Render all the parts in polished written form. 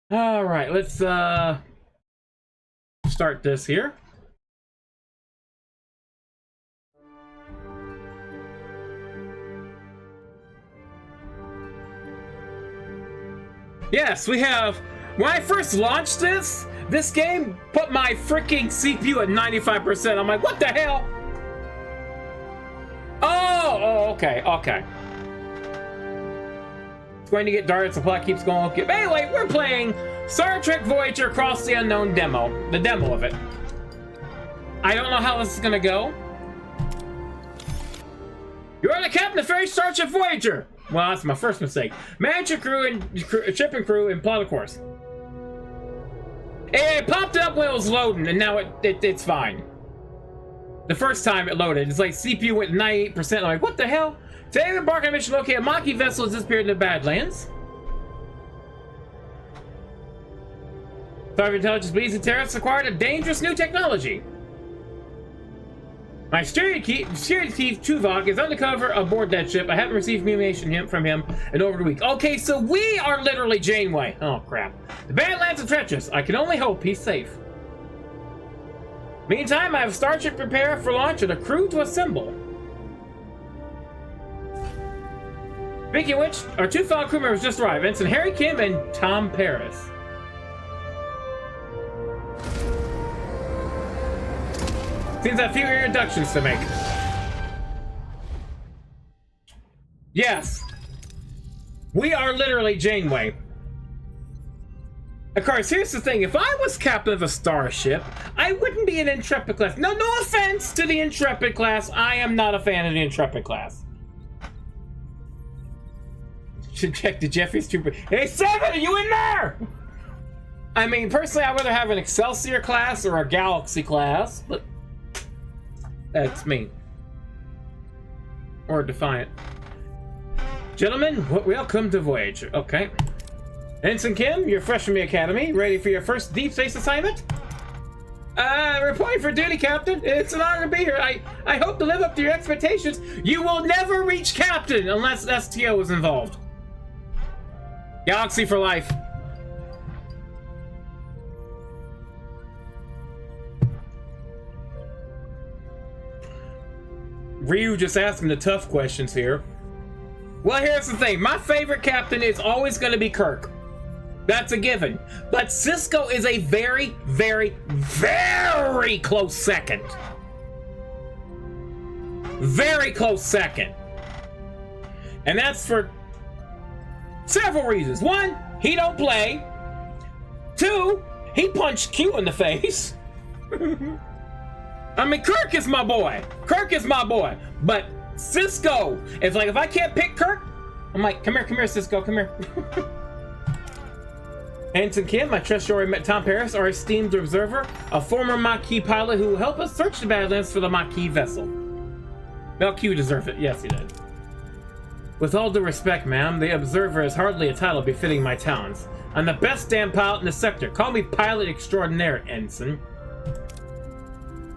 All right, let's start this here. Yes, we have. When I first launched this game put my freaking CPU at 95%. I'm like, what the hell? Oh, okay. It's going to get dark. The plot keeps going. Okay. But anyway, we're playing Star Trek Voyager Across the Unknown demo. The demo of it. I don't know how this is gonna go. You're the captain of ferry Star Trek Voyager. Well, that's my first mistake. Manage your ship and crew and plot a course. It popped up when it was loading, and now it's fine. The first time it loaded, it's like CPU went 98%. I'm like, what the hell? Today we embark on a mission to locate a Maquis vessel that's disappeared in the Badlands. Sorry, intelligence beings and terrorists acquired a dangerous new technology. My security chief, Tuvok, is undercover aboard that ship. I haven't received communication from him in over a week. Okay, so we are literally Janeway. Oh, crap. The Badlands are treacherous. I can only hope he's safe. Meantime, I have a starship prepared for launch and a crew to assemble. Speaking of which, our two fellow crew members just arrived. Ensign Harry Kim and Tom Paris. Seems a few introductions to make. Yes. We are literally Janeway. Of course, here's the thing. If I was captain of a starship, I wouldn't be an Intrepid class. No offense to the Intrepid class. I am not a fan of the Intrepid class. Should check the Jeffries trooper. Hey, Seven, are you in there? I mean, personally, I'd rather have an Excelsior class or a Galaxy class, but that's me. Or Defiant. Gentlemen, welcome to Voyager. Okay. Ensign Kim, you're fresh from the academy. Ready for your first deep space assignment? Reporting for duty, Captain. It's an honor to be here. I hope to live up to your expectations. You will never reach Captain unless STO is involved. Galaxy for life. Ryu just asking the tough questions here. Well, here's the thing. My favorite captain is always going to be Kirk. That's a given. But Cisco is a very, very, very close second. Very close second. And that's for several reasons. One, he don't play. Two, he punched Q in the face. I mean, Kirk is my boy. Kirk is my boy. But Cisco, it's like, if I can't pick Kirk, I'm like, come here, Cisco, come here. Ensign Kim, I trust you already met Tom Paris, our esteemed observer, a former Maquis pilot who will help us search the Badlands for the Maquis vessel. Well, Q deserved it. Yes, he did. With all due respect, ma'am, the observer is hardly a title befitting my talents. I'm the best damn pilot in the sector. Call me pilot extraordinaire, Ensign.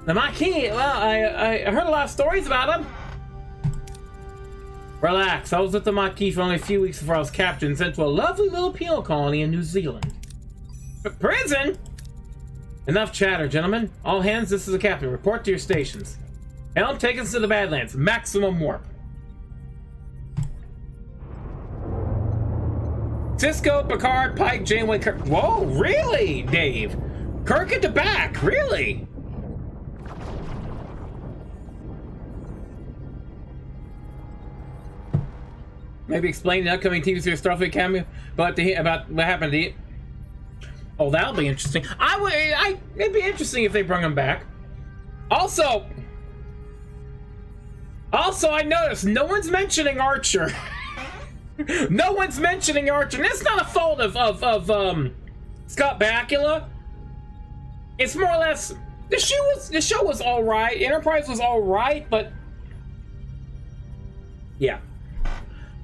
The Maquis, well, I heard a lot of stories about him. Relax, I was with the Maquis for only a few weeks before I was captured and sent to a lovely little penal colony in New Zealand. Prison? Enough chatter, gentlemen. All hands, this is the captain. Report to your stations. Helm, take us to the Badlands. Maximum warp. Cisco, Picard, Pike, Janeway, Kirk. Whoa, really, Dave? Kirk at the back, really? Maybe explain the upcoming TV series Starfleet cameo about what happened to you. Oh, that'll be interesting. It'd be interesting if they bring him back. Also, I noticed no one's mentioning Archer. No one's mentioning Archer. And it's not a fault of Scott Bakula. It's more or less the show was all right. Enterprise was all right, but yeah.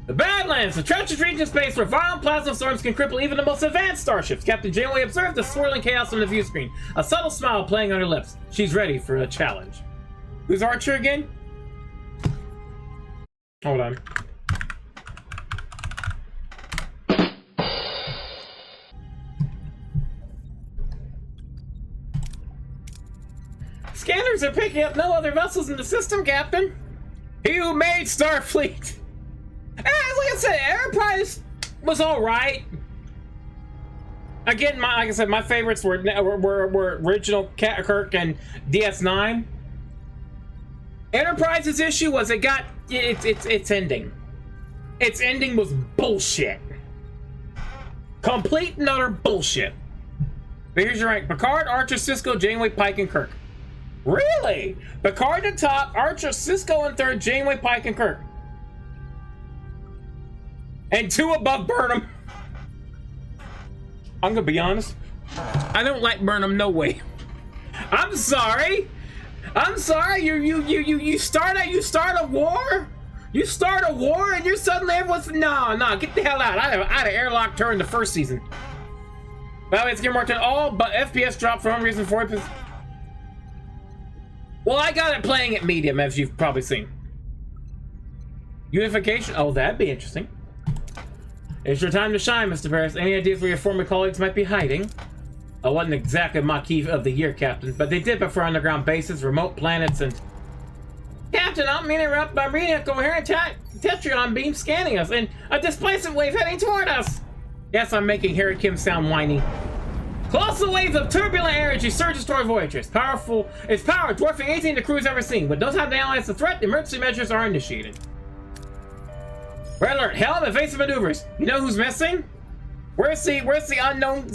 The Badlands, the treacherous region of space where violent plasma storms can cripple even the most advanced starships. Captain Janeway observed the swirling chaos on the view screen, a subtle smile playing on her lips. She's ready for a challenge. Who's Archer again? Hold on. Scanners are picking up no other vessels in the system, Captain. He who made Starfleet. Like I said, Enterprise was all right. Again, like I said, my favorites were original Kirk and DS9. Enterprise's issue was its ending. Its ending was bullshit. Complete and utter bullshit. But here's your rank: Picard, Archer, Sisko, Janeway, Pike, and Kirk. Really? Picard at top, Archer, Sisko in third, Janeway, Pike, and Kirk. And 2 above Burnham. I'm gonna be honest. I don't like Burnham, no way. I'm sorry. I'm sorry. You start a war. You start a war and you're suddenly everyone's no. Get the hell out. I had an airlock turn the first season. By the way, it's getting more than all but FPS dropped for some reason for it. Well, I got it playing at medium, as you've probably seen. Unification. Oh, that'd be interesting. It's your time to shine, Mr. Paris. Any ideas where your former colleagues might be hiding? I wasn't exactly Maquis of the Year, Captain, but they did prefer underground bases, remote planets, and... Captain, I don't mean to interrupt, but I'm reading a coherent tetrion beam scanning us, and a displacement wave heading toward us! Yes, I'm making Harry Kim sound whiny. Colossal waves of turbulent energy surges toward Voyager. Its power dwarfing anything the crew's ever seen. But those have to analyze the threat, emergency measures are initiated. Red alert, helm, evasive maneuvers. You know who's missing? Where's the unknown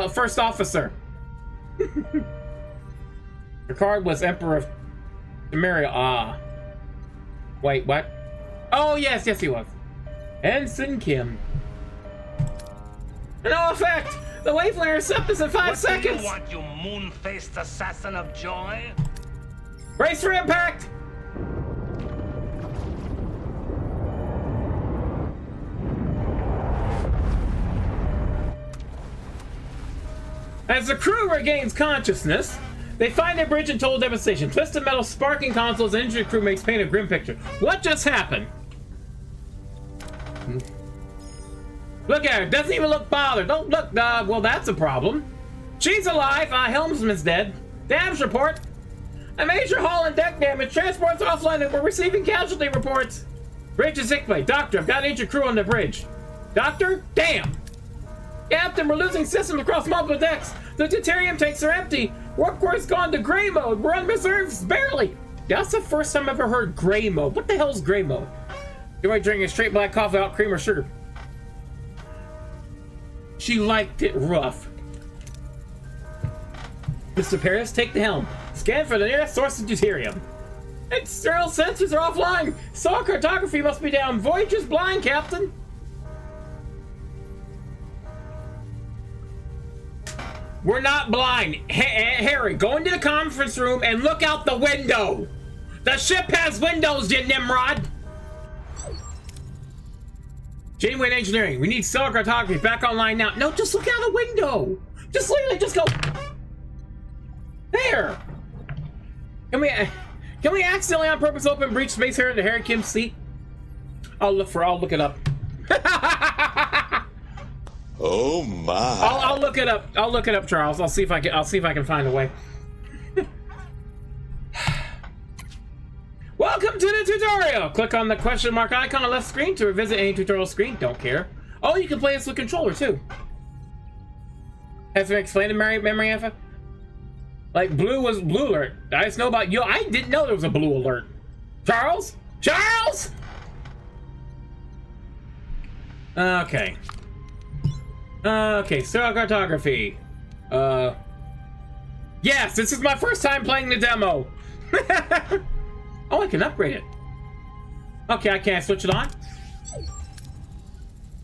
first officer? Picard was Emperor of Temeria. Wait, what? Oh, yes, he was. Ensign Kim. No effect! The wavelength intercept is in 5 seconds! What do you want, you moon-faced assassin of joy? Brace for impact! As the crew regains consciousness, they find their bridge in total devastation. Twisted metal sparking consoles and injured crewmates paint a grim picture. What just happened? Look at her, doesn't even look bothered. Don't look, well, that's a problem. She's alive, helmsman's dead. Damage report. A major hull and deck damage. Transport's offline and we're receiving casualty reports. Bridge is sick bay. Doctor, I've got an injured crew on the bridge. Doctor? Damn. Captain, we're losing systems across multiple decks. The deuterium tanks are empty. Warp core's gone to gray mode. We're on reserves, barely. That's the first time I've ever heard gray mode. What the hell is gray mode? You're drinking straight black coffee without cream or sugar. She liked it rough. Mr. Paris, take the helm. Scan for the nearest source of deuterium. External sensors are offline. Saw cartography must be down. Voyager's blind, Captain. We're not blind. Harry, go into the conference room and look out the window. The ship has windows, you Nimrod. Janeway Engineering, we need stellar cartography back online now. No, just look out the window. Just literally, just go. There. Can we accidentally on purpose open breach space here into Harry Kim's seat? I'll look it up. Oh my! I'll look it up. I'll look it up, Charles. I'll see if I can find a way. Welcome to the tutorial. Click on the question mark icon on the left screen to revisit any tutorial screen. Don't care. Oh, you can play this with controller too. Has been explained in memory info. Like blue was blue alert. I just know about you. I didn't know there was a blue alert. Charles? Charles? Okay. Okay, stellar cartography. Yes, this is my first time playing the demo. Oh, I can upgrade it. Okay, I can't switch it on.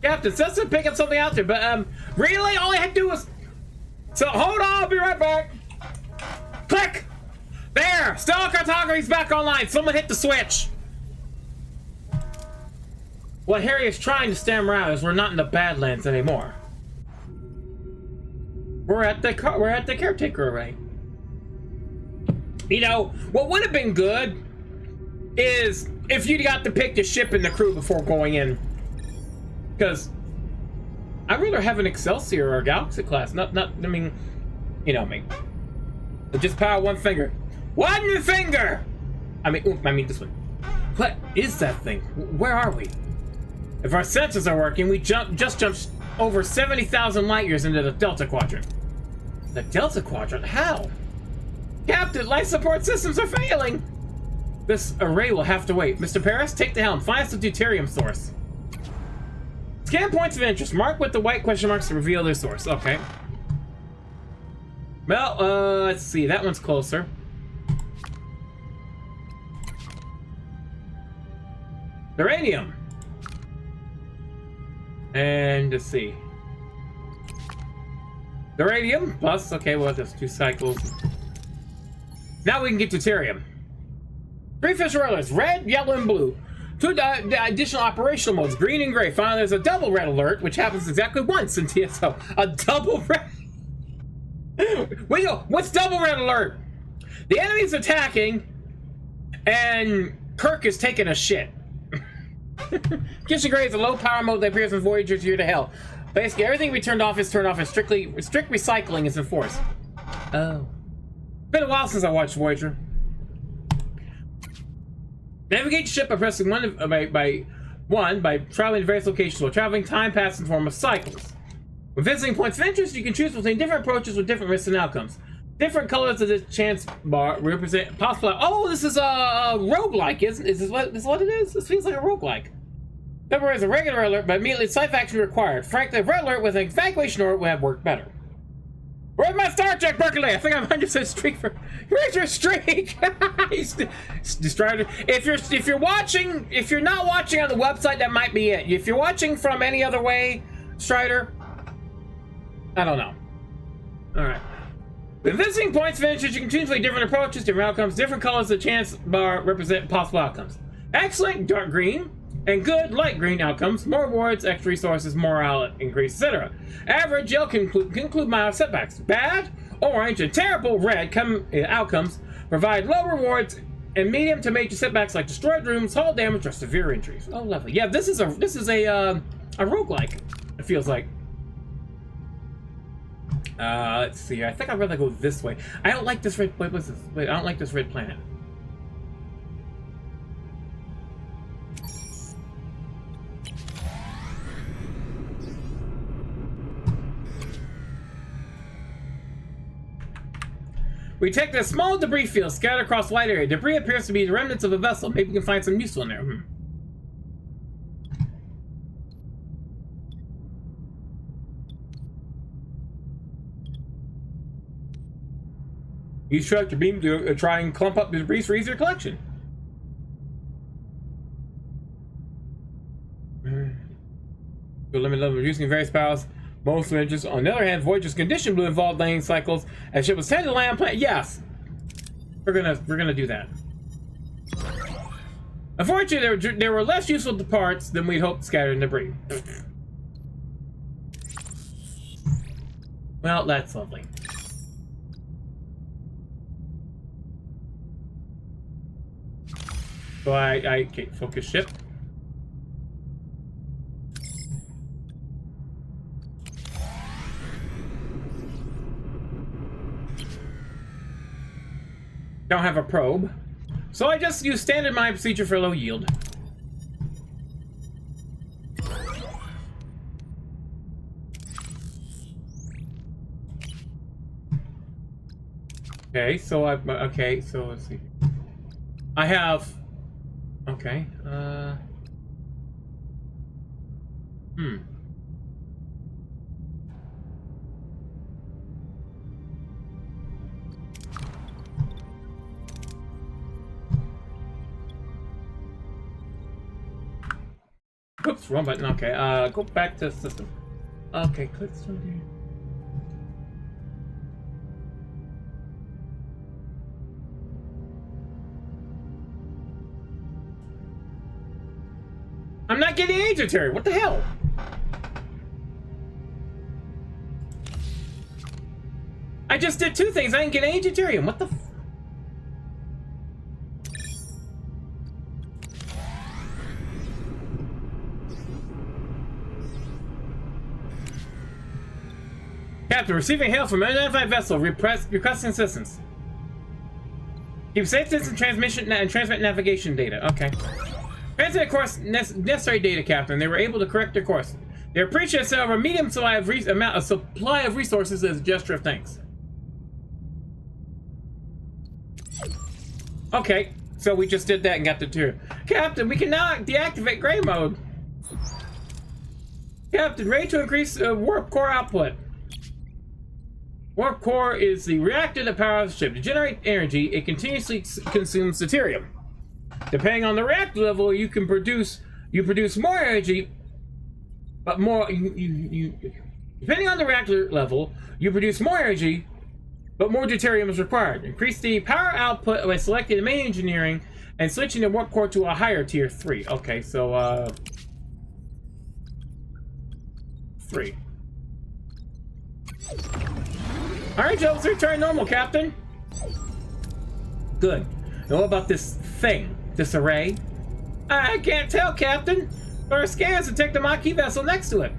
Captain, says to pick up something out there, but really, all I had to do was. So hold on, I'll be right back. Click. There, stellar cartography's back online. Someone hit the switch. What Harry is trying to stem around is we're not in the Badlands anymore. We're at the caretaker array. You know what would have been good is if you got to pick the ship and the crew before going in, because I'd rather have an Excelsior or a Galaxy class. Not. I mean, you know me. But just power one finger. One finger! I mean this one. What is that thing? Where are we? If our sensors are working, we just jumped over 70,000 light years into the Delta Quadrant. The Delta Quadrant? How? Captain, life support systems are failing! This array will have to wait. Mr. Paris, take the helm. Find us the deuterium source. Scan points of interest. Mark with the white question marks to reveal their source. Okay. Well, let's see. That one's closer. Uranium. And let's see. Uranium plus. Okay, well, just 2 cycles. Now we can get deuterium. 3 fish alerts: red, yellow, and blue. 2 additional operational modes: green and gray. Finally, there's a double red alert, which happens exactly once in TSO. A double red. Wait, what's double red alert? The enemy's attacking, and Kirk is taking a shit. Kitchen Gray is a low power mode that appears in Voyager's Year to Hell. Basically, everything we turned off is turned off, and strict recycling is enforced. Oh. Been a while since I watched Voyager. Navigate ship by pressing by traveling to various locations while traveling time passes in the form of cycles. When visiting points of interest, you can choose between different approaches with different risks and outcomes. Different colors of this chance bar represent possible. Oh, this is a roguelike, isn't it? Is this what it is? This feels like a roguelike. February is a regular alert, but immediately site action required. Frankly, a red alert with an evacuation alert would have worked better. Where's my Star Trek Berkeley? I think I'm 100% streak for. Where's your streak? He's destroyed. If you're not watching on the website, that might be it. If you're watching from any other way, Strider, I don't know. All right. With visiting points of interest, you can choose different approaches, different outcomes. Different colors of the chance bar represent possible outcomes. Excellent, dark green, and good, light green outcomes. More rewards, extra resources, morale increase, etc. Average, yellow can include mild setbacks. Bad, orange, and terrible, red outcomes provide low rewards, and medium to major setbacks like destroyed rooms, hull damage, or severe injuries. Oh, lovely. Yeah, this is a roguelike. It feels like. Let's see. I think I'd rather go this way. I don't like this red. Wait, what's this? Wait, I don't like this red planet. We detect a small debris field scattered across a wide area. Debris appears to be the remnants of a vessel. Maybe we can find some useful in there. Use tractor beam to try and clump up the debris for easier collection. To limit level reducing various powers. Most images. On the other hand, Voyager's condition blue involved landing cycles as ship was tended to land planet. Yes, we're gonna do that. Unfortunately, there were less useful parts than we'd hoped scattered in debris. Well, that's lovely. So okay, focus ship. Don't have a probe, so I just use standard mine procedure for low yield. Okay, so so let's see. I have. Okay. Oops, wrong button. Okay, go back to system. Okay, click something. I'm not getting any deuterium. What the hell? I just did 2 things. I didn't get any deuterium. What the f— Captain, receiving hail from an unidentified vessel. Requesting assistance. Keep safe distance transmission and transmit navigation data. Okay. Transmit, of course, necessary data, Captain. They were able to correct their course. They appreciate us over a medium supply of resources as a gesture of thanks. Okay, so we just did that and got the tour. Captain, we can now deactivate gray mode. Captain, ready to increase warp core output. Warp core is the reactor that powers the ship. To generate energy, it continuously consumes deuterium. Depending on the reactor level, you produce more energy, but more depending on the reactor level, you produce more energy, but more deuterium is required. Increase the power output by selecting the main engineering and switching the warp core to a higher tier 3. Okay, so 3. Alright, Jones, return normal, Captain. Good. Now what about this thing? This array? I can't tell, Captain. Our scans detect the Maquis vessel next to it.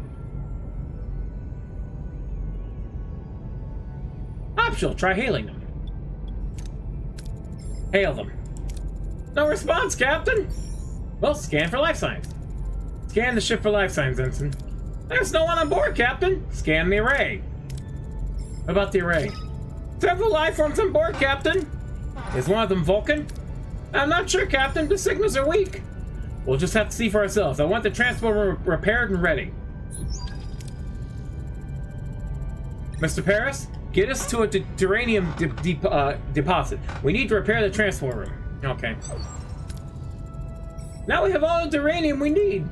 Optional, try hailing them. Hail them. No response, Captain. Well, scan for life signs. Scan the ship for life signs, Ensign. There's no one on board, Captain. Scan the array. What about the array? Several life forms on board, Captain. Is one of them Vulcan? I'm not sure, Captain. The signals are weak. We'll just have to see for ourselves. I want the transporter repaired and ready. Mr. Paris, get us to a uranium deposit. We need to repair the transport room. Okay. Now we have all the uranium we need.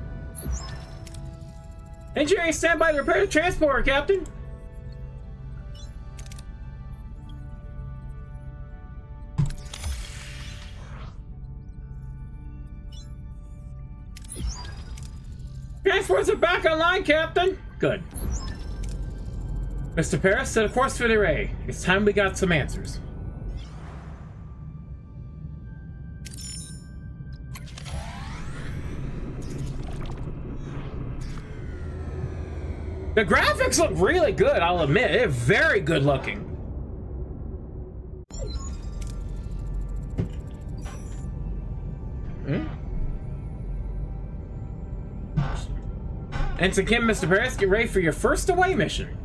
Engineering, stand by to repair the transporter, Captain. Transports are back online, Captain. Good. Mr. Paris, set a course for the array. It's time we got some answers. The graphics look really good, I'll admit. They're very good looking. Ensign Kim, Mr. Paris, get ready for your first away mission.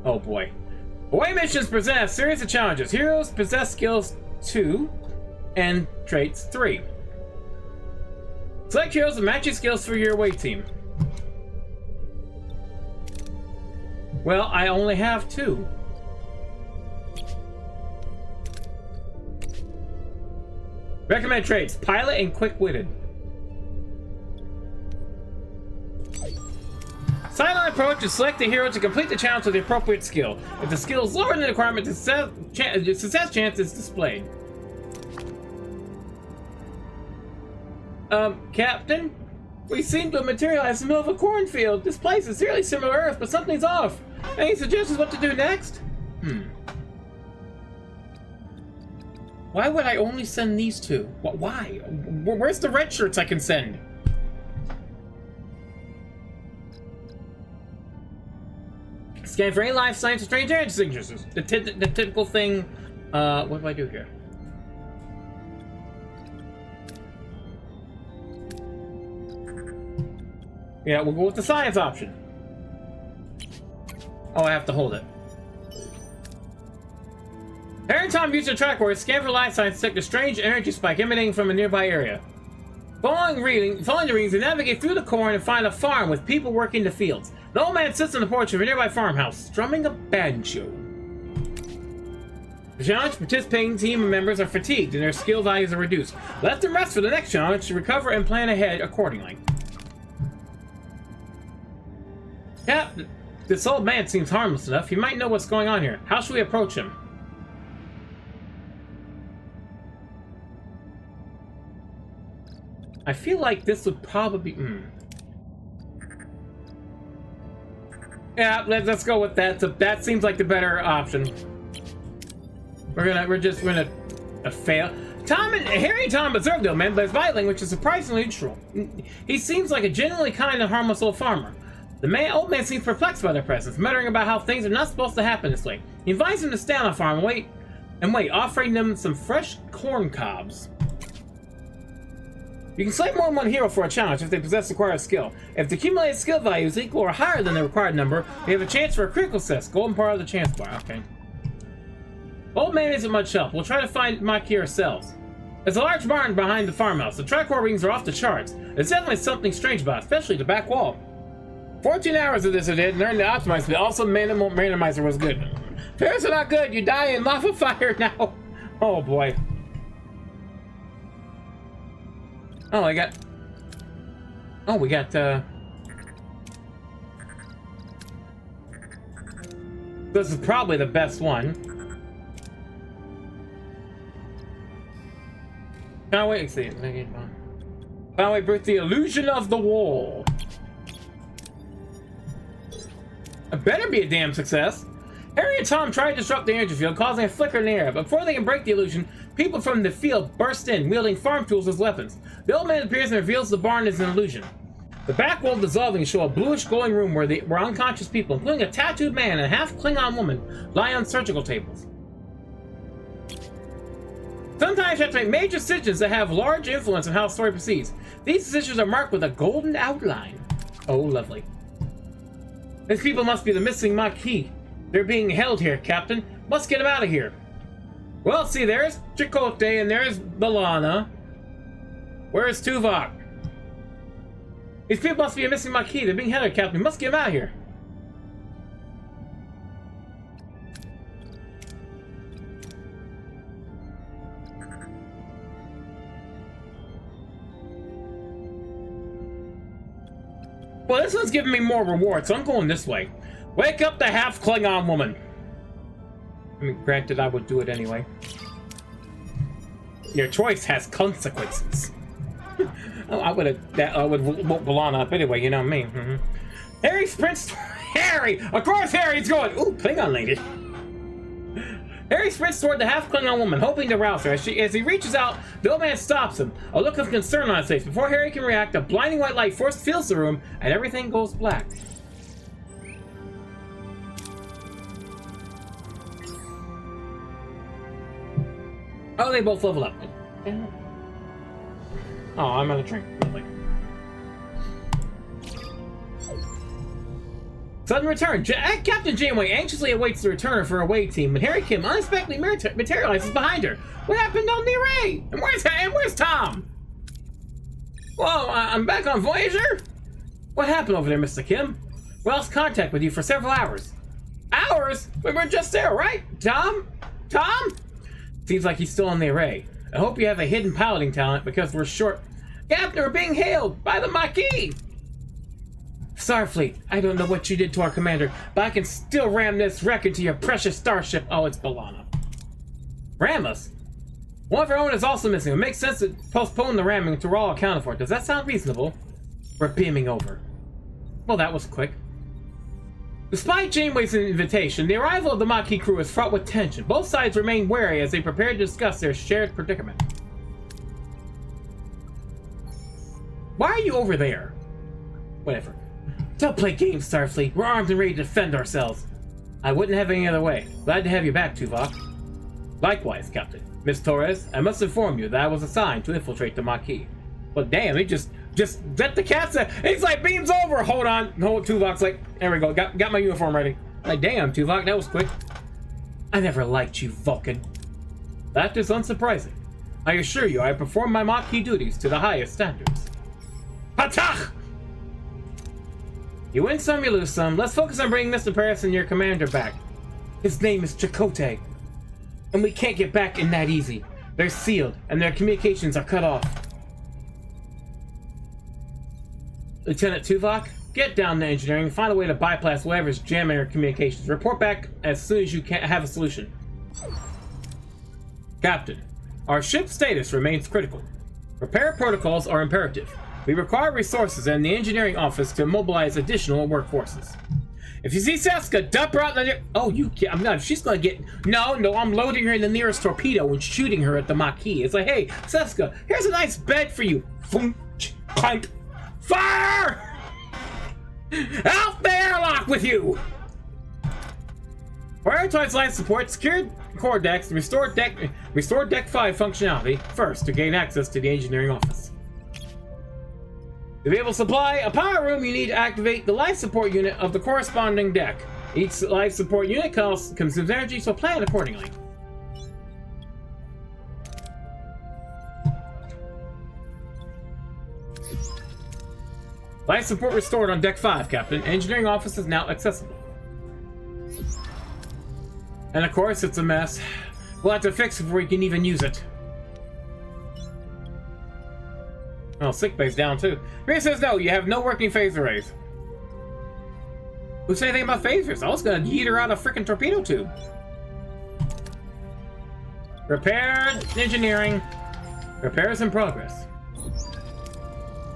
Oh boy. Away missions present a series of challenges. Heroes possess skills 2 and traits 3. Select heroes with matching skills for your away team. Well, I only have 2. Recommend traits, pilot and quick-witted. Sideline approach is select the hero to complete the challenge with the appropriate skill. If the skill is lower than the requirement, the success chance is displayed. Captain? We seem to have materialized in the middle of a cornfield. This place is really similar to Earth, but something's off. Any suggestions what to do next? Why would I only send these 2? Why? Where's the red shirts I can send? Scan for any life signs or strange energy signatures. The typical thing. What do I do here? Yeah, we'll go with the science option. Oh, I have to hold it. Every time you use a track word, scan for life signs to detect a strange energy spike emanating from a nearby area. Following the readings, they navigate through the corn and find a farm with people working the fields. The old man sits on the porch of a nearby farmhouse, strumming a banjo. The challenge participating team members are fatigued and their skill values are reduced. Let them rest for the next challenge to recover and plan ahead accordingly. Yeah, this old man seems harmless enough. He might know what's going on here. How should we approach him? I feel like this would probably... Yeah, let's go with that. So that seems like the better option. We're gonna fail. Harry and Tom observed the old man, but his body language is surprisingly neutral. He seems like a genuinely kind and harmless old farmer. The old man seems perplexed by their presence, muttering about how things are not supposed to happen this way. He invites him to stay on the farm and wait And wait, offering them some fresh corn cobs. You can select more than one hero for a challenge if they possess the required skill. If the accumulated skill value is equal or higher than the required number, they have a chance for a critical success. Golden part of the chance bar. Okay. Old man isn't much help. We'll try to find Maki ourselves. There's a large barn behind the farmhouse. The tricore rings are off the charts. There's definitely something strange about it, especially the back wall. 14 hours of this I did and earned the optimizer, but also minimal randomizer was good. Fairs are not good. You die in lava fire now. Oh boy. Oh, I got... Oh, we got, This is probably the best one. Can't wait to see it. Can't wait to the illusion of the wall. It better be a damn success. Harry and Tom try to disrupt the energy field, causing a flicker in the air. But before they can break the illusion, people from the field burst in, wielding farm tools as weapons. The old man appears and reveals the barn is an illusion. The back wall dissolving show a bluish glowing room where unconscious people, including a tattooed man and a half-Klingon woman, lie on surgical tables. Sometimes you have to make major decisions that have large influence on how the story proceeds. These decisions are marked with a golden outline. Oh, lovely. These people must be the missing Maquis. They're being held here, Captain. Must get them out of here. Well, see, there's Chakotay and there's Balana. Where's Tuvok? These people must be a missing Maquis. They're being held here, Captain. Must get them out of here. Well, this one's giving me more reward, so I'm going this way. Wake up the half-Klingon woman. I mean, granted, I would do it anyway. Your choice has consequences. Oh, I would woke Balana up anyway, you know me. Harry sprints. Harry! Of course Harry's going! Ooh, Klingon lady. Harry sprints toward the half-Klingon woman, hoping to rouse her. As he reaches out, the old man stops him, a look of concern on his face. Before Harry can react, a blinding white light fills the room, and everything goes black. Oh, they both level up. Oh, I'm out of drink. Lovely. Sudden return. Captain Janeway anxiously awaits the return of her away team, but Harry Kim unexpectedly materializes behind her. What happened on the array? And where's Tom? Whoa, I'm back on Voyager? What happened over there, Mr. Kim? We lost contact with you for several hours. Hours? We were just there, right? Tom? Seems like he's still on the array. I hope you have a hidden piloting talent because we're short. Captain, we're being hailed by the Maquis! Starfleet, I don't know what you did to our commander, but I can still ram this wreck into your precious starship. Oh, it's Balana. Ram us? One of our own is also missing. It makes sense to postpone the ramming until we're all accounted for. Does that sound reasonable? We're beaming over. Well, that was quick. Despite Janeway's invitation, the arrival of the Maquis crew is fraught with tension. Both sides remain wary as they prepare to discuss their shared predicament. Why are you over there? Whatever. Don't play games, Starfleet. We're armed and ready to defend ourselves. I wouldn't have any other way. Glad to have you back, Tuvok. Likewise, Captain. Miss Torres, I must inform you that I was assigned to infiltrate the Maquis. But damn, he just let the cats. He's like beams over. Hold on, Tuvok's like, there we go. Got my uniform ready. Like, damn, Tuvok, that was quick. I never liked you, Vulcan. That is unsurprising. I assure you, I perform my Maquis duties to the highest standards. Hatach! You win some, you lose some. Let's focus on bringing Mr. Paris and your commander back. His name is Chakotay. And we can't get back in that easy. They're sealed, and their communications are cut off. Lieutenant Tuvok, get down to engineering and find a way to bypass whatever's jamming our communications. Report back as soon as you can have a solution. Captain, our ship's status remains critical. Repair protocols are imperative. We require resources in the engineering office to mobilize additional workforces. If you see Seska, dump her out in the... Oh, you can't... I'm not... She's gonna get... No, I'm loading her in the nearest torpedo and shooting her at the Maquis. It's like, hey, Seska, here's a nice bed for you. Boom, clank. Fire! Out the airlock with you! Prioritize life support, secured core decks, and restore deck 5 functionality first to gain access to the engineering office. To be able to supply a power room, you need to activate the life support unit of the corresponding deck. Each life support unit consumes energy, so plan accordingly. Life support restored on deck 5, Captain. Engineering office is now accessible. And of course, it's a mess. We'll have to fix it before we can even use it. Oh, sickbay's down too. Maria says no, you have no working phase arrays. Who said anything about phasers? I was gonna yeet her out a freaking torpedo tube. Repaired engineering. Repairs in progress.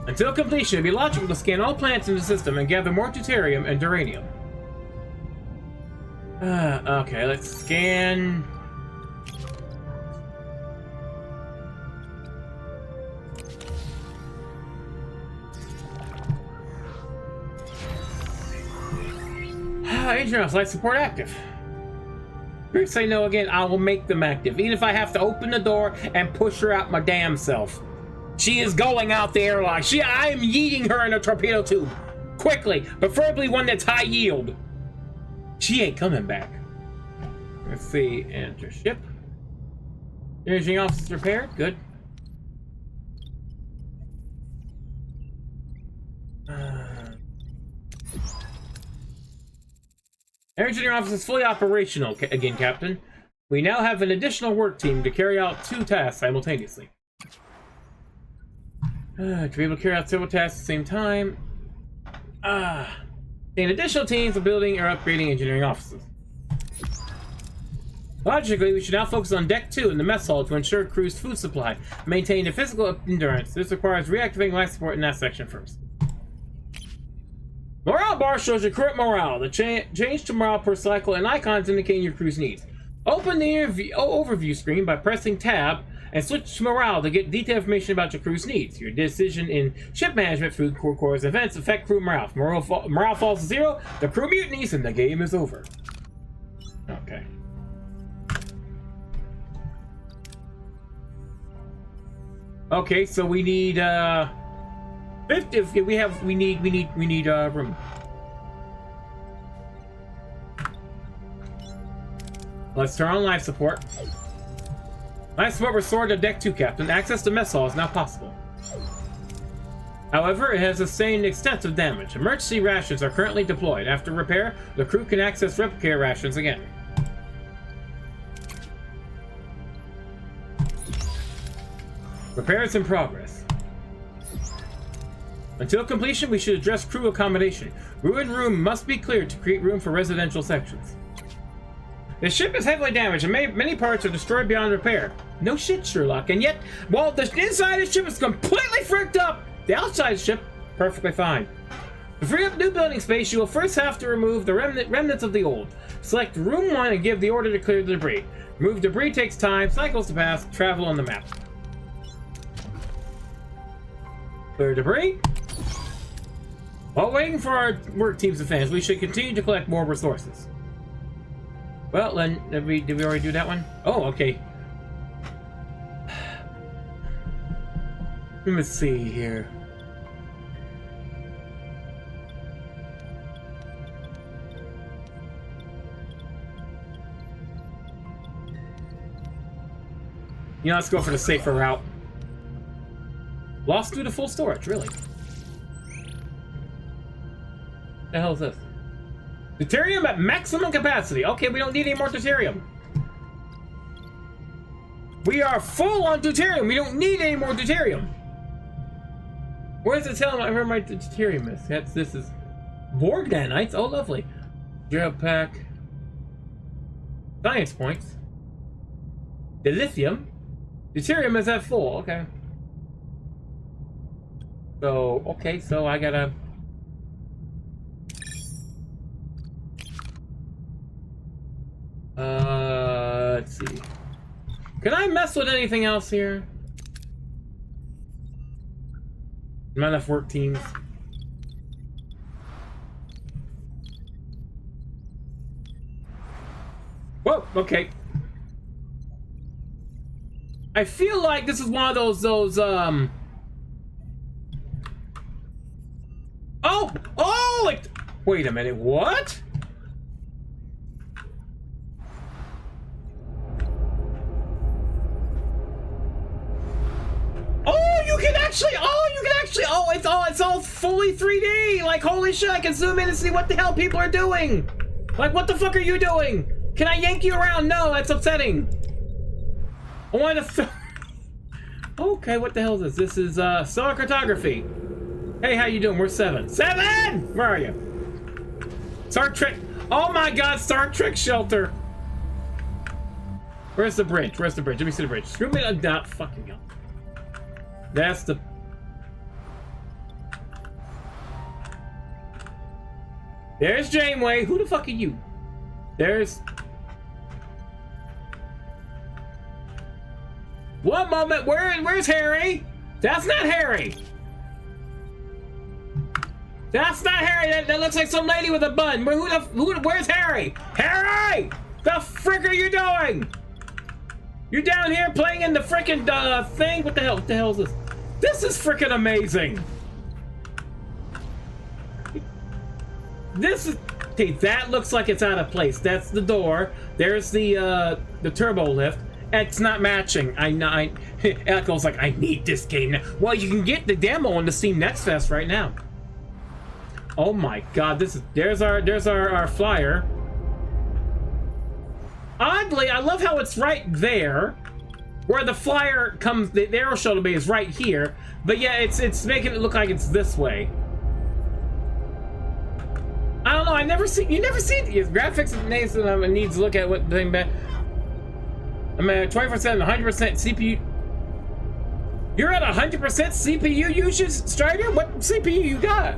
Until completion, it'll be logical to scan all planets in the system and gather more deuterium and duranium. Okay, let's scan. Engineering life support active. If say no again, I will make them active, even if I have to open the door and push her out my damn self. She is going out the airlock. I am yeeting her in a torpedo tube. Quickly, preferably one that's high yield. She ain't coming back. Let's see, enter ship. Engineering office is repaired, good. Engineering office is fully operational again, Captain. We now have an additional work team to carry out 2 tasks simultaneously. To be able to carry out several tasks at the same time. And additional teams of building or upgrading engineering offices. Logically, we should now focus on Deck 2 in the mess hall to ensure crew's food supply, maintain a physical endurance. This requires reactivating life support in that section first. Morale bar shows your current morale. The change to morale per cycle and icons indicating your crew's needs. Open the overview screen by pressing tab and switch to morale to get detailed information about your crew's needs. Your decision in ship management, food, core cores, events affect crew morale. If morale falls to 0, the crew mutinies and the game is over. Okay. Okay, so we need 50. We need room. Let's turn on life support. Life support restored to Deck 2, Captain. Access to mess hall is now possible. However, it has sustained extensive damage. Emergency rations are currently deployed. After repair, the crew can access replicator rations again. Repairs in progress. Until completion, we should address crew accommodation. Ruined room must be cleared to create room for residential sections. The ship is heavily damaged and many parts are destroyed beyond repair. No shit, Sherlock. And yet, while the inside of the ship is completely fricked up, the outside of the ship, perfectly fine. To free up new building space, you will first have to remove the remnants of the old. Select room 1 and give the order to clear the debris. Remove debris takes time, cycles to pass, travel on the map. Clear debris. While waiting for our work teams to finish, we should continue to collect more resources. Well, then, did we already do that one? Oh, okay. Let me see here. You know, let's go for the safer route. Lost due to full storage, really? The hell is this? Deuterium at maximum capacity. Okay, we don't need any more deuterium. We are full on deuterium. We don't need any more deuterium. Where's it telling me where my deuterium is? This is Borg nanites. Oh, lovely. Gel pack. Science points. The lithium. Deuterium is at full. Okay. So I gotta. Let's see. Can I mess with anything else here? Not enough work teams. Whoa, okay. I feel like this is one of those, Oh, like, wait a minute, what? It's all fully 3D. Like, holy shit, I can zoom in and see what the hell people are doing. Like, what the fuck are you doing? Can I yank you around? No, that's upsetting. I want to. Okay, what the hell is this? This is stellar cartography. Hey, how you doing? We're 7. 7! Where are you? Star Trek. Oh my God, Star Trek shelter. Where's the bridge? Where's the bridge? Let me see the bridge. Screw me. Not fucking hell. That's the. There's Janeway. Who the fuck are you? There's. One moment. Where's Harry? That's not Harry. That's not Harry. That looks like some lady with a bun. Where's Harry? Harry! The frick are you doing? You're down here playing in the frickin' thing? What the hell? What the hell is this? This is frickin' amazing. This is. Okay, that looks like it's out of place. That's the door. There's the turbo lift. It's not matching. Echo's like, I need this game now. Well, you can get the demo on the Steam Next Fest right now. Oh my God, there's our flyer. Oddly, I love how it's right there, where the flyer comes. The arrow shuttle bay is right here, but yeah, it's making it look like it's this way. I don't know. You never see graphics needs to look at what thing back. I'm at 24/7, 100% CPU. You're at 100% CPU usage, Strider? What CPU you got?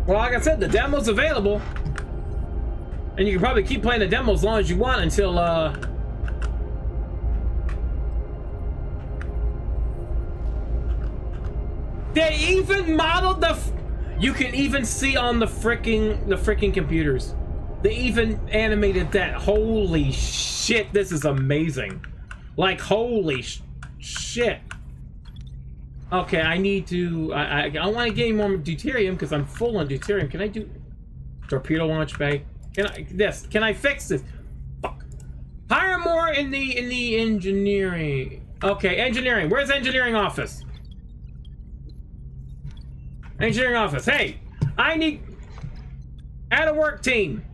Well, like I said, the demo's available. And you can probably keep playing the demo as long as you want until, They even modeled you can even see on the frickin' computers. They even animated that. Holy shit, this is amazing. Like, holy shit. Okay, I need to... I want to gain more deuterium because I'm full on deuterium. Can I do... Torpedo launch bay? Can I fix this? Fuck. Hire more in the engineering. Okay, engineering. Where's engineering office? Engineering office. Hey, I need... Add a work team.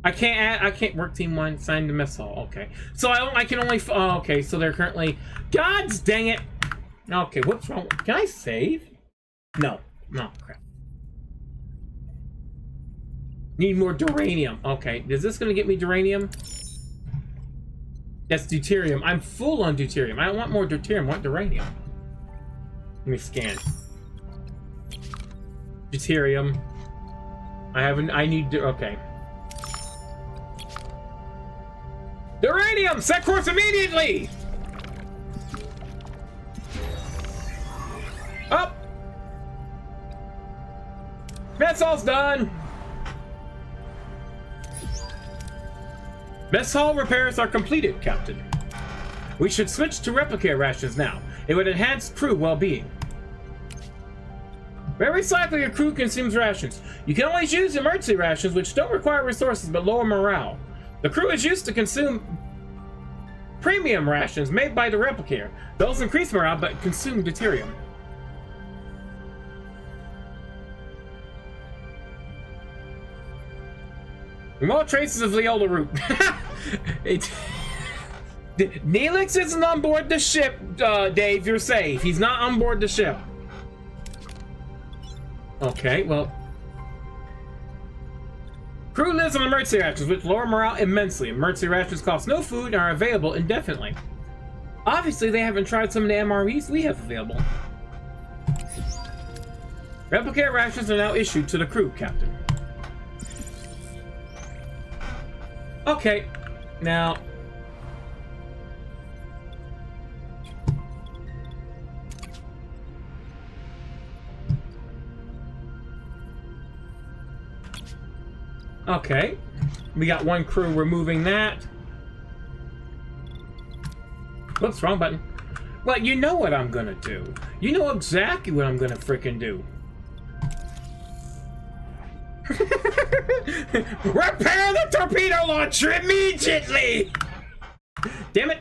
I can't work team 1, sign the mess hall. Okay. So I can only, oh, okay, so they're currently, gods dang it. Okay, what's wrong? Can I save? No, crap. Need more duranium. Okay, is this gonna get me duranium? That's deuterium. I'm full on deuterium. I don't want more deuterium, I want duranium. Let me scan. Deuterium. I need, okay. Uranium! Set course immediately! Up! Mess hall's done! Mess hall repairs are completed, Captain. We should switch to replicator rations now. It would enhance crew well-being. Every cycle your crew consumes rations. You can always use emergency rations, which don't require resources but lower morale. The crew is used to consume premium rations made by the replicator. Those increase morale but consume deuterium. Remote traces of Leola route. Neelix isn't on board the ship, Dave. You're safe. He's not on board the ship. Okay, well. Crew lives on emergency rations, which lower morale immensely. Emergency rations cost no food and are available indefinitely. Obviously, they haven't tried some of the MREs we have available. Replicator rations are now issued to the crew, Captain. Okay, now... Okay. We got one crew removing that. Whoops, wrong button. Well, you know what I'm gonna do. You know exactly what I'm gonna frickin' do. Repair the torpedo launcher immediately! Damn it.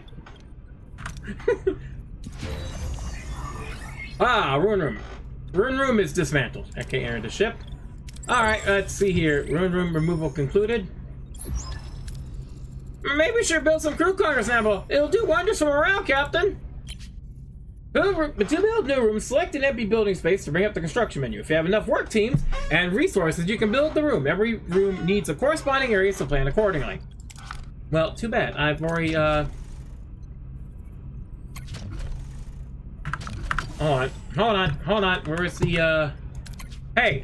Ruin room. Ruin room is dismantled. I can't enter the ship. Alright, let's see here. Ruin room removal concluded. Maybe we should build some crew quarters now. It'll do wonders for morale, Captain. To build new rooms, select an empty building space to bring up the construction menu. If you have enough work teams and resources, you can build the room. Every room needs a corresponding area, so plan accordingly. Well, too bad. I've already, Hold on. Where is the, Hey,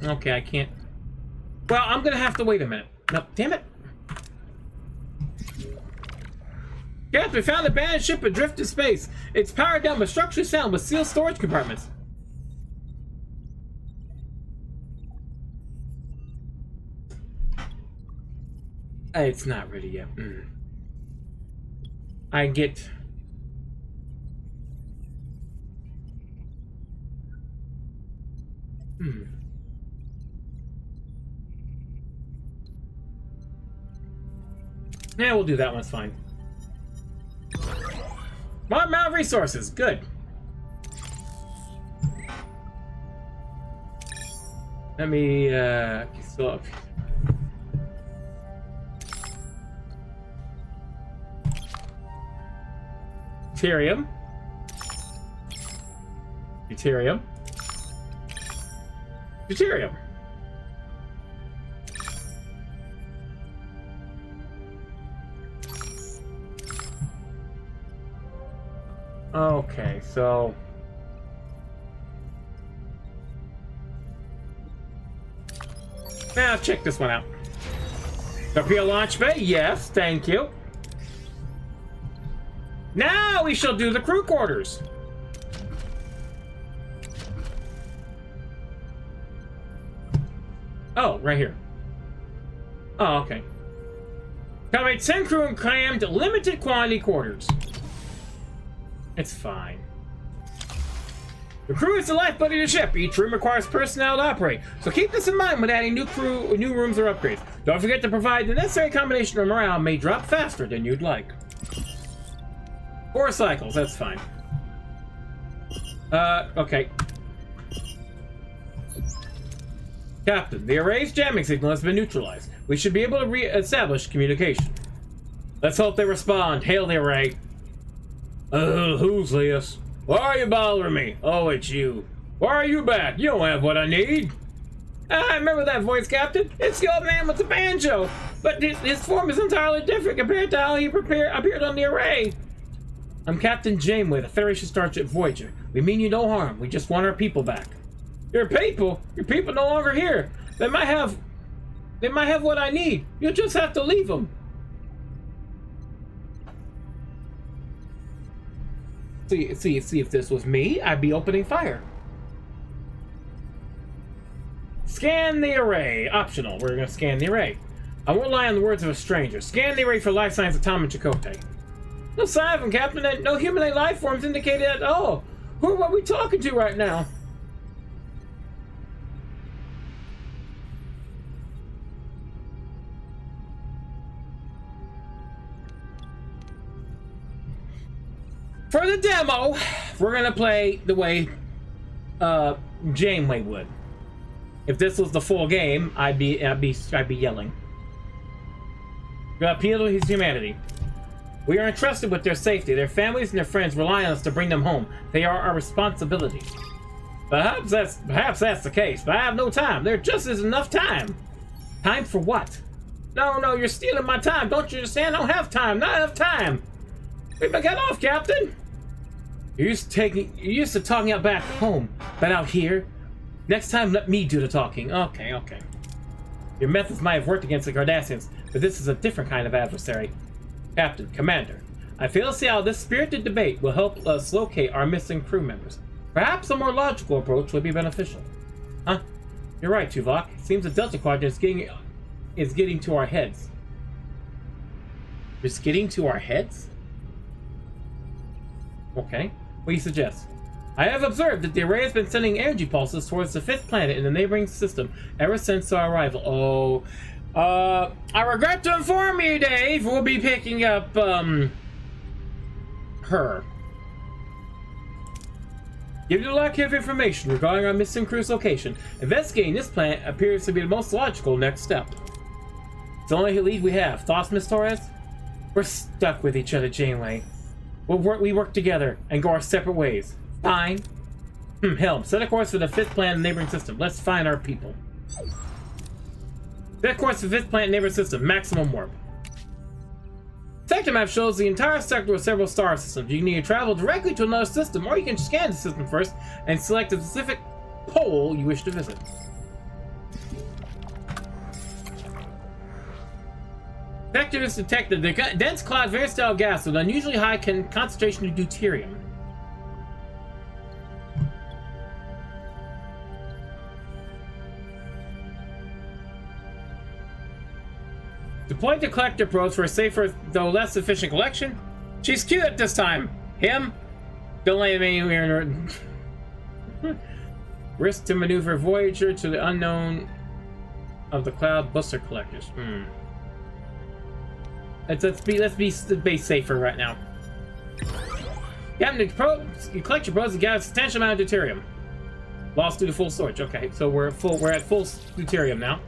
okay, I can't... Well, I'm gonna have to wait a minute. No, damn it. Captain, we found an abandoned ship adrift in space. It's powered down but structurally sound with sealed storage compartments. It's not ready yet. I get... Yeah, we'll do that one. It's fine. More amount of resources. Good. Let me, still up. Deuterium. Deuterium. Deuterium. Okay, so... Now, check this one out. Torpedo launch bay? Yes, thank you. Now we shall do the crew quarters. Oh, right here. Oh, okay. Accommodate 10 crew and crammed limited quantity quarters. It's fine. The crew is the lifeblood of your ship. Each room requires personnel to operate, so keep this in mind when adding new rooms or upgrades. Don't forget to provide the necessary combination or morale may drop faster than you'd like. 4 cycles, that's fine. Okay. Captain, the array's jamming signal has been neutralized. We should be able to re-establish communication. Let's hope they respond. Hail the array. Who's this? Why are you bothering me? Oh, it's you. Why are you back? You don't have what I need. I remember that voice, Captain. It's the old man with the banjo. But his form is entirely different compared to how he appeared on the array. I'm Captain Janeway, the Federation starship Voyager. We mean you no harm. We just want our people back. Your people? Your people no longer here. They might have what I need. You'll just have to leave them. See if this was me, I'd be opening fire. Scan the array. Optional. We're gonna scan the array. I won't lie on the words of a stranger. Scan the array for life signs of Tom and Chakotay. No sign of them, Captain. No humanoid life forms indicated at all. Who are we talking to right now? For the demo, we're gonna play the way Janeway would. If this was the full game, I'd be yelling. We appeal to his humanity. We are entrusted with their safety. Their families and their friends rely on us to bring them home. They are our responsibility. Perhaps that's the case, but I have no time. There just isn't enough time. Time for what? No, you're stealing my time. Don't you understand? I don't have time. Not enough time. We better get off, Captain. You're used to talking out back home, but out here, next time let me do the talking. Okay. Your methods might have worked against the Cardassians, but this is a different kind of adversary. Captain, Commander, I fail to see how this spirited debate will help us locate our missing crew members. Perhaps a more logical approach would be beneficial. Huh? You're right, Tuvok. It seems the Delta Quadrant is getting to our heads. It's getting to our heads? Okay. What do you suggest? I have observed that the array has been sending energy pulses towards the 5th planet in the neighboring system ever since our arrival. Oh, I regret to inform you, Dave, we'll be picking up, her. Give you a lack of information regarding our missing crew's location. Investigating this planet appears to be the most logical next step. It's the only lead we have. Thoughts, Miss Torres? We're stuck with each other, Janeway. We work together and go our separate ways. Fine. Helm, set a course for the 5th planet in the neighboring system. Let's find our people. Set a course for the 5th planet neighboring system. Maximum warp. Sector map shows the entire sector with several star systems. You can either travel directly to another system, or you can scan the system first and select a specific pole you wish to visit. Sectors detected the dense cloud of air-style gas with unusually high concentration of deuterium. Deploy the collector probes for a safer, though less efficient collection. She's cute at this time. Him? Don't let me anywhere. Risk to maneuver Voyager to the unknown of the cloud buster collectors. Let's be safer right now. Captain, you collect your probes and gather a substantial amount of deuterium. Lost due to full storage. Okay, so we're at full deuterium now.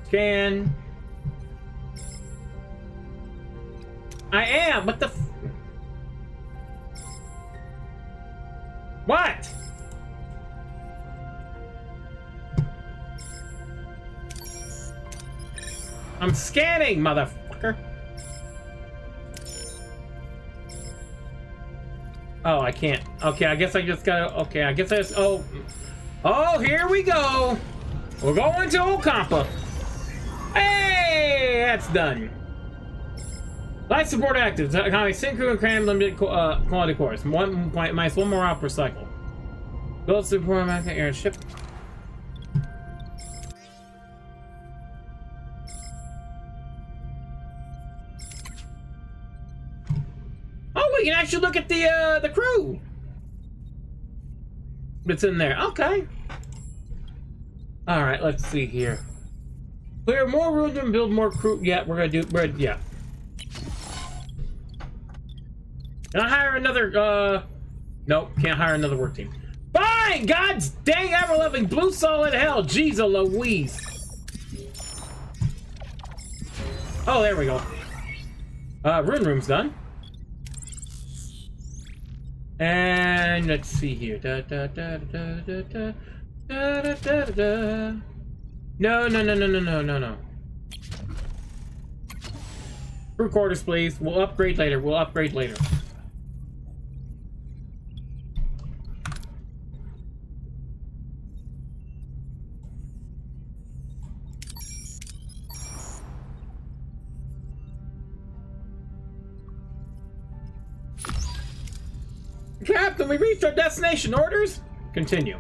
Scan. I am. What the? What? I'm scanning, motherfucker. Oh, I can't. Okay, I guess I just gotta. Okay, I guess I just. Oh, here we go. We're going to Ocampa. Hey, that's done. Life support active. Economy sync crew and cram limited quality course. Minus 1 more out per cycle. Build support airship. Oh, we can actually look at the crew that's in there. Okay. All right, let's see here. Clear more rooms and build more crew. Yeah, we're gonna do. Yeah. Can I hire another? Nope, can't hire another work team. Fine. God's dang ever-loving blue solid hell. Jeez, Louise. Oh, there we go. Room's done. And let's see here. No. Crew quarters, please. We'll upgrade later. Captain, we reached our destination. Orders? Continue.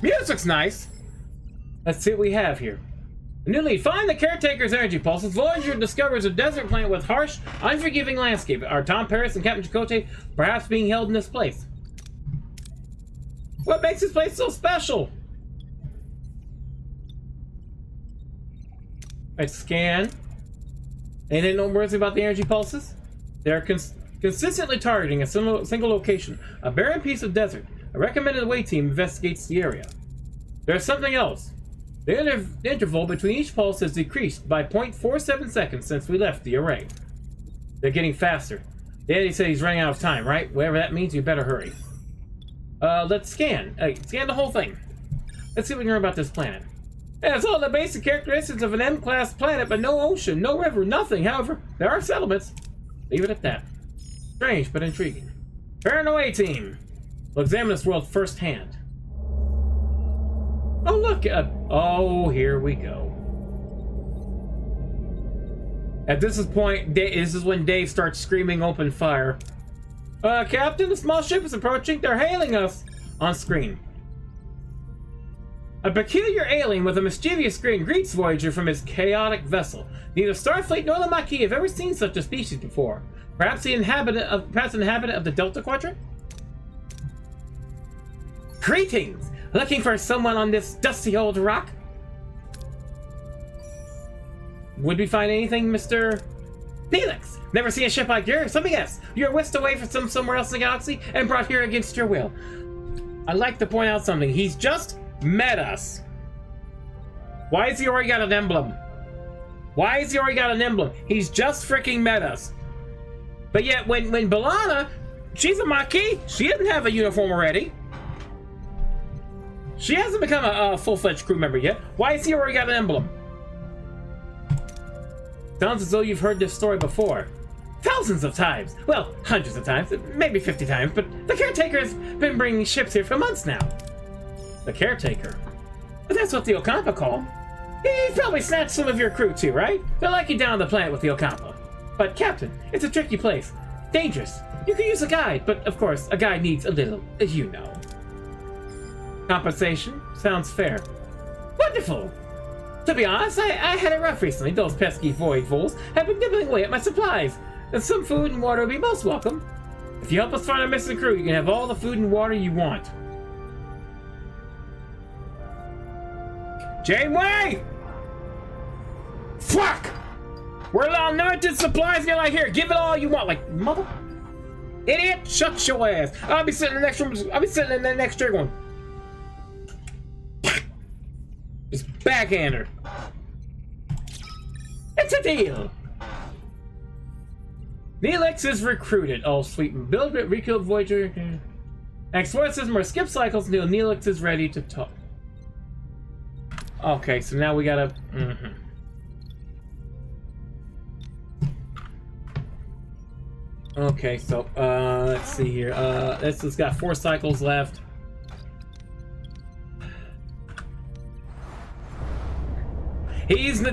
Music's nice. Let's see what we have here. New lead. Find the caretaker's energy pulses. Voyager discovers a desert planet with harsh, unforgiving landscape. Are Tom Paris and Captain Chakotay perhaps being held in this place? What makes this place so special? Let's scan. Ain't no worries about the energy pulses? They're consistently targeting a single location, a barren piece of desert. A recommended away team investigates the area. There's something else. The interval between each pulse has decreased by 0.47 seconds since we left the array. They're getting faster. Daddy said he's running out of time, right? Whatever that means, you better hurry. Let's scan. Scan the whole thing. Let's see what we learn about this planet. It has all the basic characteristics of an M-class planet, but no ocean, no river, nothing. However, there are settlements. Leave it at that. Strange, but intriguing. Turn away, team. We'll examine this world firsthand. Oh, look. Oh, here we go. At this point, this is when Dave starts screaming open fire. Captain, the small ship is approaching. They're hailing us on screen. A peculiar alien with a mischievous grin greets Voyager from his chaotic vessel. Neither Starfleet nor the Maquis have ever seen such a species before. Perhaps an inhabitant of the Delta Quadrant? Greetings! Looking for someone on this dusty old rock? Would we find anything, Mr. Felix? Never seen a ship like yours? Let me guess. You're whisked away from somewhere else in the galaxy and brought here against your will. I'd like to point out something. He's just met us. Why has he already got an emblem? Why has he already got an emblem? He's just freaking met us. But yet, when B'Elanna, she's a Maquis. She didn't have a uniform already. She hasn't become a full-fledged crew member yet. Why has he already got an emblem? Sounds as though you've heard this story before. Thousands of times. Well, hundreds of times. Maybe 50 times. But the caretaker has been bringing ships here for months now. The caretaker? But that's what the Ocampa call him. He probably snatched some of your crew too, right? They're like you down on the planet with the Ocampa. But Captain, it's a tricky place. Dangerous. You could use a guide, but of course, a guide needs a little, you know. Compensation? Sounds fair. Wonderful! To be honest, I had it rough recently. Those pesky void fools have been nibbling away at my supplies. And some food and water would be most welcome. If you help us find our missing crew, you can have all the food and water you want. Janeway! Fuck! We're on limited supplies and you're like, here, give it all you want. Like, mother... Idiot! Shut your ass! I'll be sitting in the next room. I'll be sitting in the next chair going... Just backhand her. It's a deal! Neelix is recruited. Oh, sweet. Build it, recruit Voyager. Exorcism or skip cycles until Neelix is ready to talk. Okay, so now we gotta... Okay, so, let's see here. This has got 4 cycles left.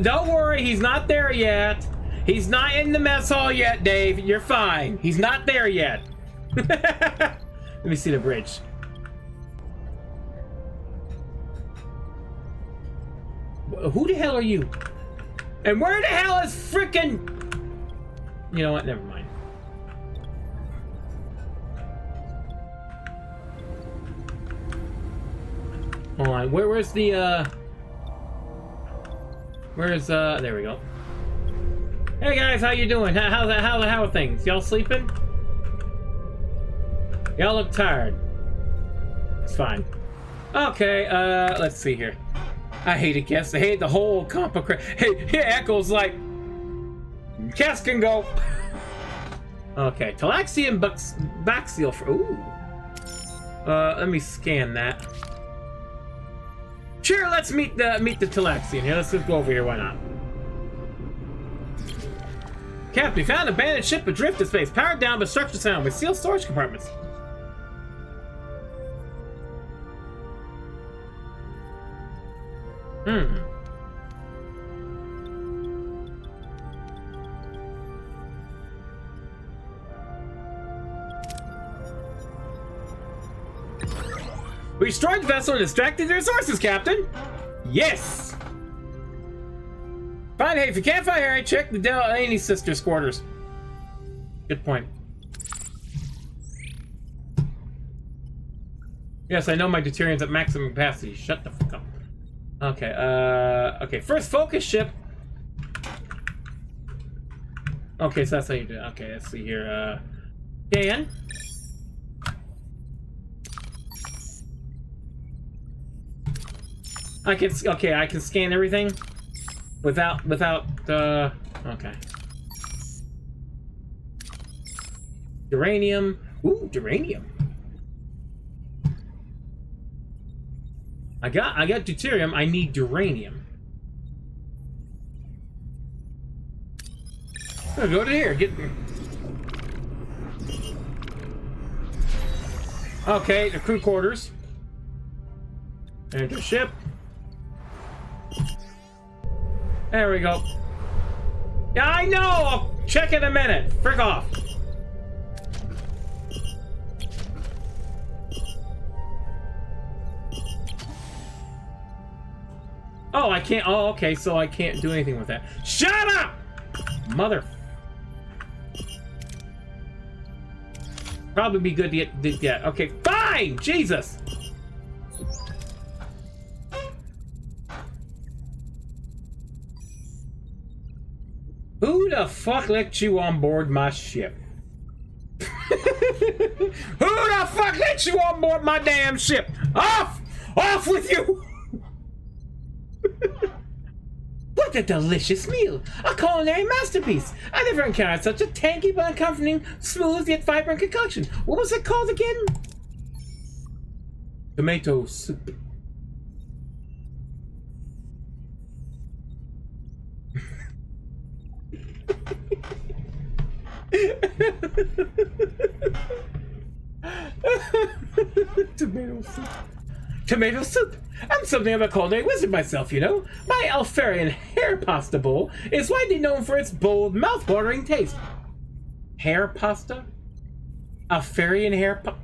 Don't worry, he's not there yet. He's not in the mess hall yet, Dave. You're fine. He's not there yet. Let me see the bridge. Who the hell are you? And where the hell is frickin'... You know what? Never mind. Hold on. Where's the, Where's, there we go. Hey guys, how you doing? How are things? Y'all sleeping? Y'all look tired. It's fine. Okay, let's see here. I hate it, guess. I hate the whole compa crap. Hey, Echo's like... Cass can go. Okay, Talaxian Baxial for... Ooh. Let me scan that. Sure, let's meet the Talaxian here. Let's just go over here, why not? Captain, we found an abandoned ship adrift in space, powered down but structured sound with sealed storage compartments. We destroyed the vessel and distracted the resources, Captain! Yes! Fine, hey, if you can't find Harry, check the Delaney sisters' quarters. Good point. Yes, I know my deuterium's at maximum capacity. Shut the fuck up. Okay, okay, first focus ship. Okay, so that's how you do it. Okay, let's see here, Dan. I can scan everything without okay. Uranium. Ooh, uranium. I got deuterium. I need uranium. I'm gonna go to here. Get. Okay, the crew quarters. Enter ship. There we go. Yeah, I know! I'll check in a minute. Frick off. Oh, I can't. Oh, okay, so I can't do anything with that. Shut up! Mother. Probably be good to get. Okay, fine! Jesus! Who the fuck let you on board my ship? Who the fuck let you on board my damn ship? Off! Off with you! What a delicious meal! A culinary masterpiece! I never encountered such a tangy but uncomforting, smooth yet vibrant concoction. What was it called again? Tomato soup. Tomato soup. Tomato soup. I'm something of a culinary wizard myself, you know. My Alfarian hair pasta bowl is widely known for its bold, mouth-watering taste. Hair pasta? Alfarian hair pasta?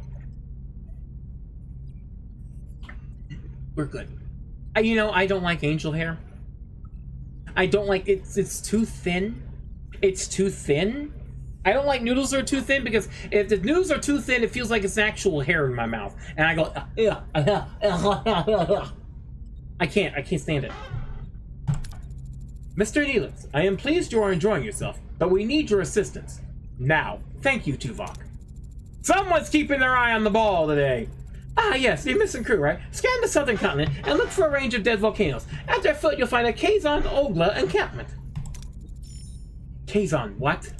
We're good. You know, I don't like angel hair. I don't like it's too thin. It's too thin. I don't like noodles that are too thin because if the noodles are too thin, it feels like it's actual hair in my mouth, and I go, I can't stand it. Mr. Neelix, I am pleased you are enjoying yourself, but we need your assistance now. Thank you, Tuvok. Someone's keeping their eye on the ball today. Ah, yes, the missing crew, right? Scan the southern continent and look for a range of dead volcanoes. At their foot, you'll find a Kazon Ogla encampment. Kazon, what?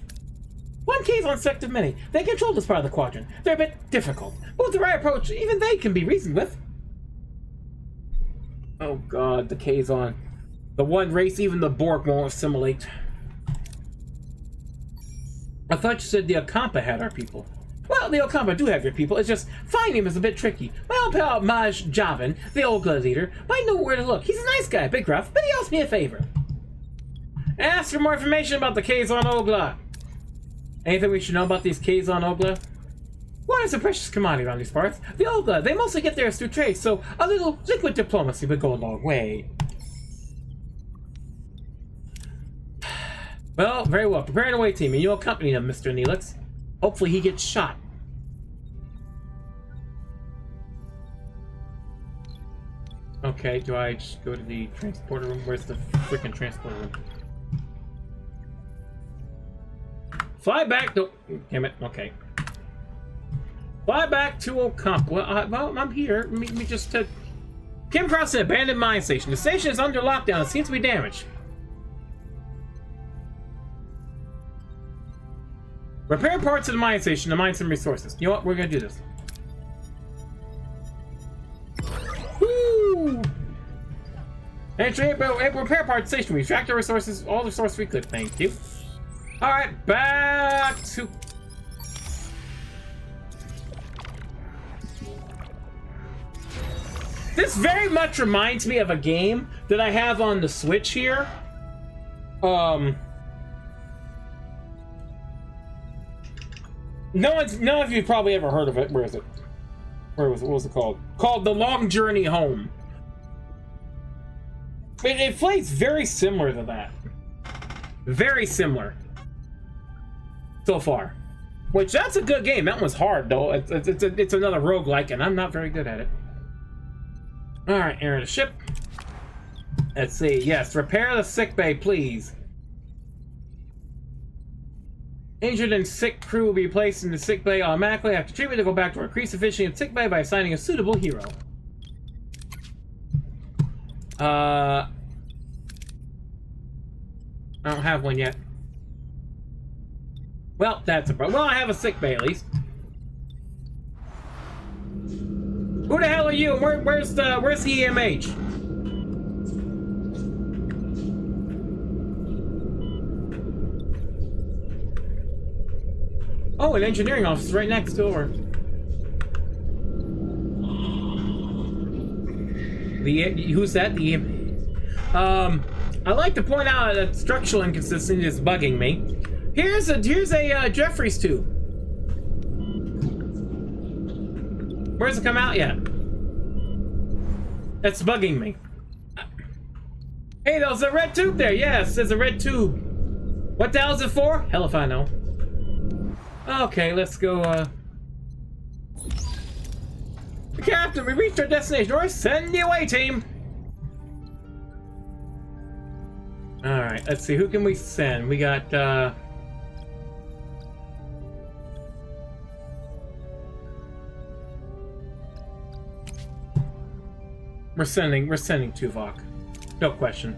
One Kazon sect of many. They control this part of the quadrant. They're a bit difficult, but with the right approach, even they can be reasoned with. Oh god, the Kazon. The one race even the Borg won't assimilate. I thought you said the Okampa had our people. Well, the Okampa do have your people, it's just finding him is a bit tricky. My old pal Maj Javin, the Ogla leader, might know where to look. He's a nice guy, a bit gruff, but he owes me a favor. Ask for more information about the Kazon Ogla. Anything we should know about these Kazon Ogla? Water is a precious commodity around these parts. The Ogla, they mostly get theirs through trade, so a little liquid diplomacy would go a long way. Well, very well. Prepare an away team, and you'll accompany him, Mr. Neelix. Hopefully he gets shot. Okay, do I just go to the transporter room? Where's the freaking transporter room? Fly back to... Damn it, okay. Fly back to Okampa. Well, I'm here. Me just to... Came across an abandoned mine station. The station is under lockdown. It seems to be damaged. Repair parts of the mine station to mine some resources. You know what? We're gonna do this. Woo! And repair parts station. We extract the resources, all the resources we could. Thank you. Alright, back to... This very much reminds me of a game that I have on the Switch here. None of you probably ever heard of it. Where is it? Where was it? What was it called? Called The Long Journey Home. It plays very similar to that. Very similar. So far. Which, that's a good game. That one's hard, though. It's another roguelike, and I'm not very good at it. Alright, enter the ship. Let's see. Yes, repair the sickbay, please. Injured and sick crew will be placed in the sickbay automatically. After treatment, they'll go back to increase efficiency of sickbay by assigning a suitable hero. I don't have one yet. Well, that's a problem. Well, I have a sickbay at least. Who the hell are you? Where's the EMH? Oh, an engineering office right next door. Who's that? I'd like to point out that structural inconsistency is bugging me. Here's a Jeffries tube. Where's it come out yet? That's bugging me. Hey, there's a red tube there. Yes, there's a red tube. What the hell is it for? Hell if I know. Okay, let's go, Captain, we reached our destination. Or send the away team. Alright, let's see. Who can we send? We got, We're sending Tuvok. No question.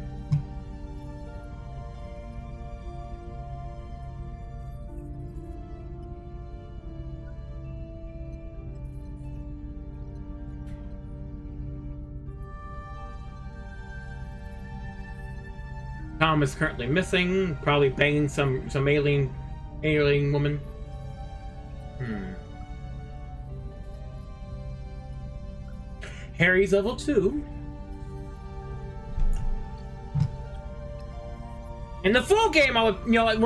Tom is currently missing, probably banging some alien woman. Harry's level 2. In the full game, I would, like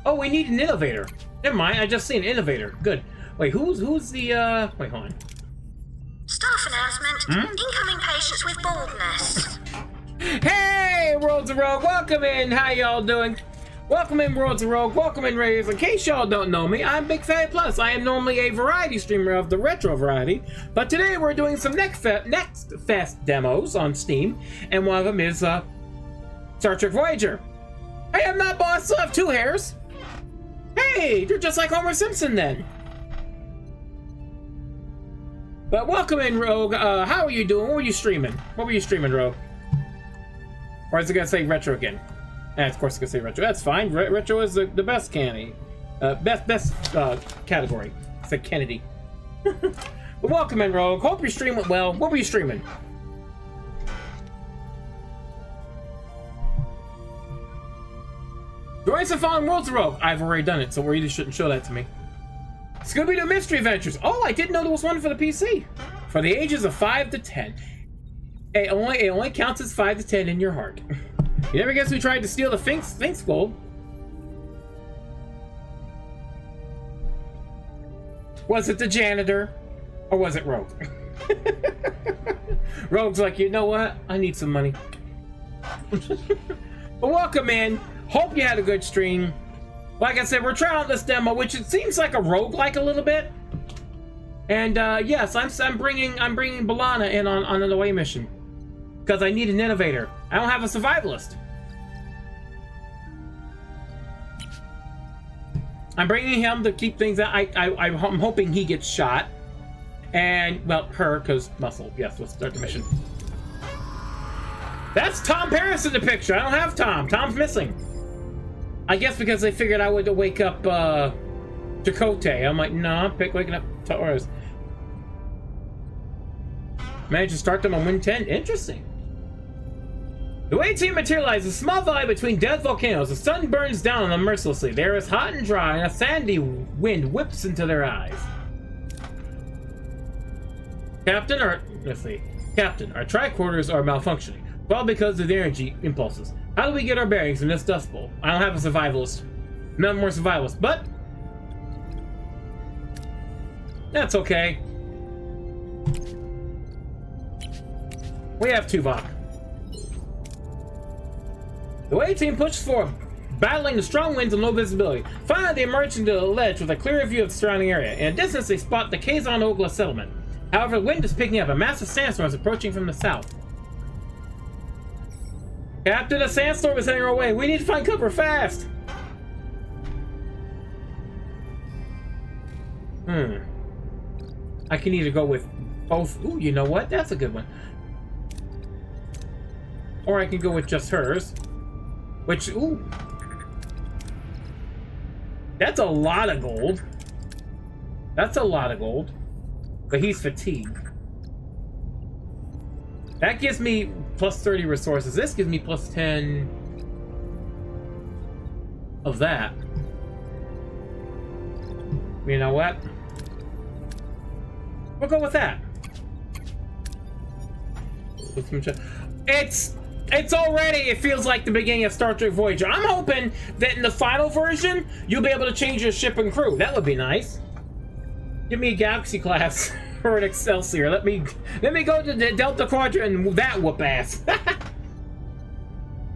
Oh, we need an innovator. Never mind, I just see an innovator. Good. Wait, who's the wait, hold on. Staff announcement. Incoming patients with baldness. Hey, Worlds of Rogue, welcome in. How y'all doing? Welcome in, Worlds of Rogue. Welcome in, Raiders. In case y'all don't know me, I'm Big Fat Plus. I am normally a variety streamer of the retro variety, but today we're doing some next fest demos on Steam, and one of them is Star Trek Voyager. Hey, I'm not boss. I still have 2 hairs. Hey, you're just like Homer Simpson then. But welcome in, Rogue. How are you doing? What were you streaming? What were you streaming, Rogue? Or is it gonna say retro again? Of course it's gonna say retro. That's fine. Retro is the best category. It's like Kennedy. But welcome in, Rogue. Hope your stream went well. What were you streaming? Join some following Worlds of Rogue. I've already done it, so we really shouldn't show that to me. Scooby-Doo Mystery Adventures. Oh, I didn't know there was one for the PC. For the ages of 5 to 10. It only counts as 5 to 10 in your heart. You never guess who tried to steal the Sphinx Gold? Was it the janitor? Or was it Rogue? Rogue's like, you know what? I need some money. But welcome in. Hope you had a good stream. Like I said, we're trying out this demo, which it seems like a roguelike a little bit. And yes, I'm bringing Balana in on an away mission because I need an innovator. I don't have a survivalist. I'm bringing him to keep things out. I'm hoping he gets shot, and well, her because muscle. Yes, let's start the mission. That's Tom Paris in the picture. I don't have Tom. Tom's missing. I guess because they figured I would wake up Chakotay. I'm like, no, I'm waking up Taurus. Managed to start them on Win 10. Interesting. The way team materializes a small valley between dead volcanoes. The sun burns down on them mercilessly. The air is hot and dry, and a sandy wind whips into their eyes. Captain, our tricorders are malfunctioning. Probably because of the energy impulses. How do we get our bearings in this dust bowl? I don't have a survivalist. None more survivalists, but that's okay. We have Tuvok. The way team pushes forward, battling the strong winds and low visibility. Finally, they emerge into the ledge with a clearer view of the surrounding area. In a distance, they spot the Kazon Ogla settlement. However, the wind is picking up. A massive sandstorm is approaching from the south. Captain, a sandstorm is heading our way. We need to find cover fast. I can either go with both. Ooh, you know what? That's a good one. Or I can go with just hers. Which, ooh. That's a lot of gold. That's a lot of gold. But he's fatigued. That gives me plus 30 resources. This gives me plus 10 of that. You know what? We'll go with that. It's already, it feels like the beginning of Star Trek Voyager. I'm hoping that in the final version, you'll be able to change your ship and crew. That would be nice. Give me a Galaxy class or an Excelsior. Let me go to the Delta Quadrant and that whoop ass.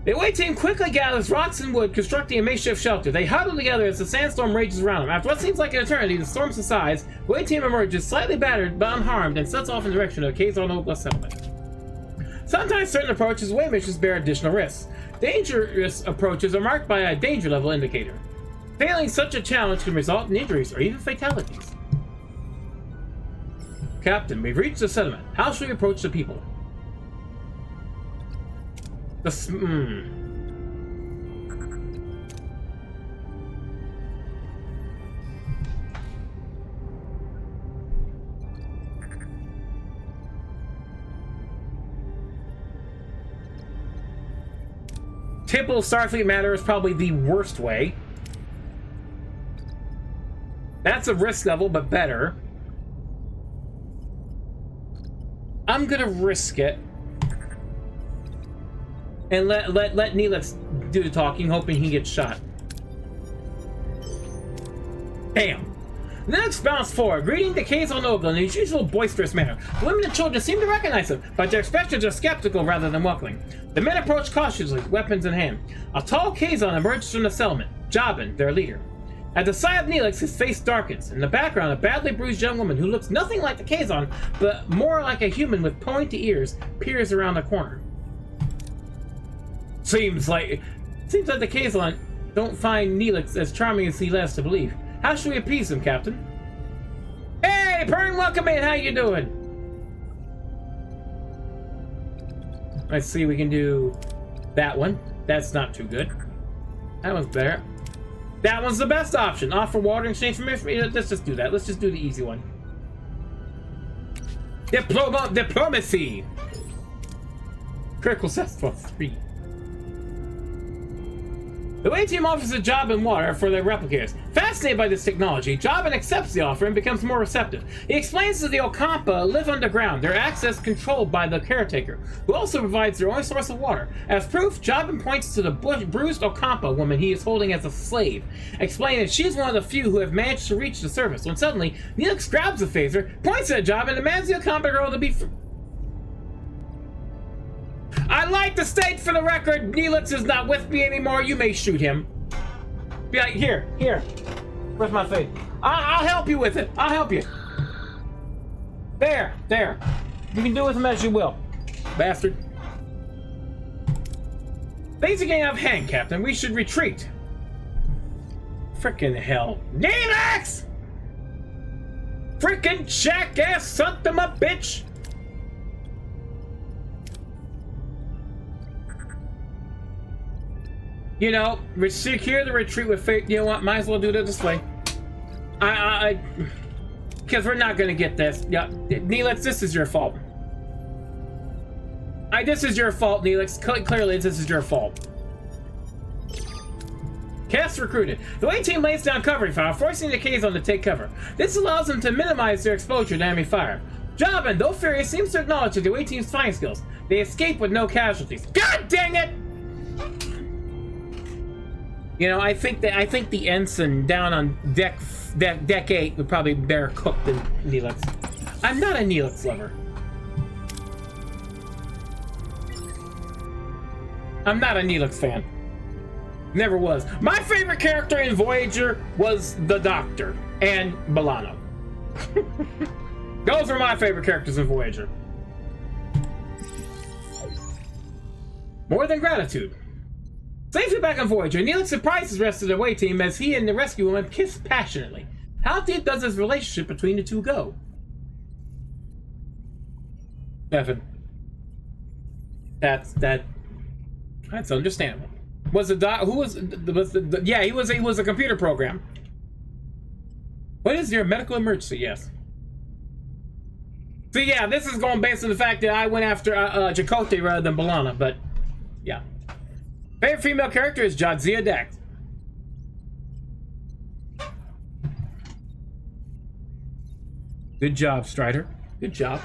The away team quickly gathers rocks and wood, constructing a makeshift shelter. They huddle together as the sandstorm rages around them. After what seems like an eternity, the storm subsides. The away team emerges, slightly battered but unharmed, and sets off in the direction of Kazon settlement. Sometimes certain approaches, away missions bear additional risks. Dangerous approaches are marked by a danger level indicator. Failing such a challenge can result in injuries or even fatalities. Captain, we've reached the settlement. How should we approach the people? Typical Starfleet matter is probably the worst way. That's a risk level, but better. I'm gonna risk it and let Neelix do the talking, hoping he gets shot. Bam! Neelix bounced forward, greeting the Kazon Ogla in his usual boisterous manner. The women and children seem to recognize him, but their expressions are skeptical rather than welcoming. The men approach cautiously, weapons in hand. A tall Kazon emerges from the settlement, Jabin, their leader. At the sight of Neelix, his face darkens. In the background, a badly bruised young woman who looks nothing like the Kazon, but more like a human with pointy ears, peers around the corner. Seems like the Kazon don't find Neelix as charming as he lets to believe. How should we appease him, Captain? Hey, Pern, welcome in. How you doing? Let's see, we can do that one. That's not too good. That one's better. That one's the best option. Offer water in exchange for information. Let's just do that. Let's just do the easy one. Diplomacy. Critical success 3. The away team offers a job in water for their replicators. Fascinated by this technology, Jabin accepts the offer and becomes more receptive. He explains that the Okampa live underground, their access controlled by the caretaker, who also provides their only source of water. As proof, Jabin points to the bruised Okampa woman he is holding as a slave, explaining that she is one of the few who have managed to reach the surface. When suddenly, Neelix grabs the phaser, points at Jabin, and demands the Okampa girl to be I'd like to state for the record, Neelix is not with me anymore. You may shoot him. Be like, here. Where's my face? I'll help you with it. I'll help you. There. You can do with him as you will, bastard. Things are getting out of hand, Captain. We should retreat. Frickin' hell. Neelix! Frickin' jackass, son of a bitch! You know, secure the retreat with faith. You know what? Might as well do it this way. Because we're not gonna get this. Yeah, Neelix, this is your fault. This is your fault, Neelix. Clearly, this is your fault. Cast recruited. The away team lays down covering fire, forcing the Kazon to take cover. This allows them to minimize their exposure to enemy fire. Jabin, though furious, seems to acknowledge the away team's flying skills. They escape with no casualties. God dang it! You know, I think the ensign down on deck 8 would probably be better cooked than Neelix. I'm not a Neelix lover. I'm not a Neelix fan. Never was. My favorite character in Voyager was the Doctor and B'Elanna. Those are my favorite characters in Voyager. More than gratitude. Safely back on Voyager, Neelix surprises the rest of the away team as he and the rescue woman kiss passionately. How deep does this relationship between the two go? Evan. That's understandable. Was the doc? Who was the? Yeah, he was a computer program. What is your medical emergency? Yes. So yeah, this is going based on the fact that I went after Chakotay rather than B'Elanna, but yeah. Favorite female character is Jadzia Dax. Good job, Strider. Good job.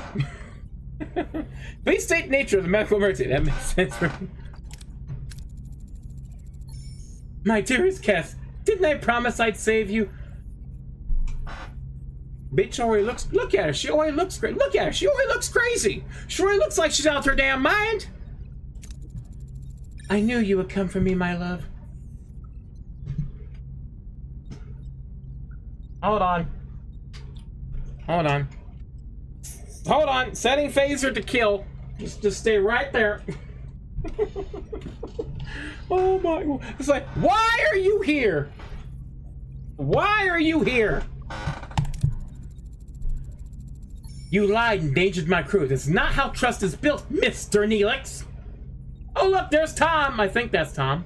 Please state the nature of the medical emergency. That makes sense for me. My dearest Cass, didn't I promise I'd save you? Bitch already looks. Look at her. She already looks great. Look at her. She already looks crazy. She already looks like she's out her damn mind. I knew you would come for me, my love. Hold on. Hold on. Hold on. Setting phaser to kill. Just stay right there. Oh my God. It's like, why are you here? Why are you here? You lied and endangered my crew. That's not how trust is built, Mr. Neelix. Oh, look, there's Tom. I think that's Tom.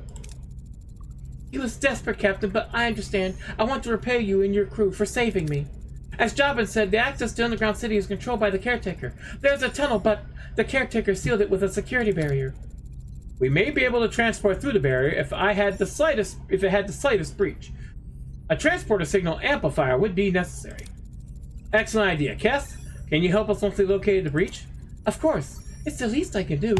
He was desperate, Captain, but I understand. I want to repay you and your crew for saving me. As Jabin said, the access to Underground City is controlled by the Caretaker. There's a tunnel, but the Caretaker sealed it with a security barrier. We may be able to transport through the barrier if it had the slightest breach. A transporter signal amplifier would be necessary. Excellent idea. Cass, can you help us once we located the breach? Of course. It's the least I can do.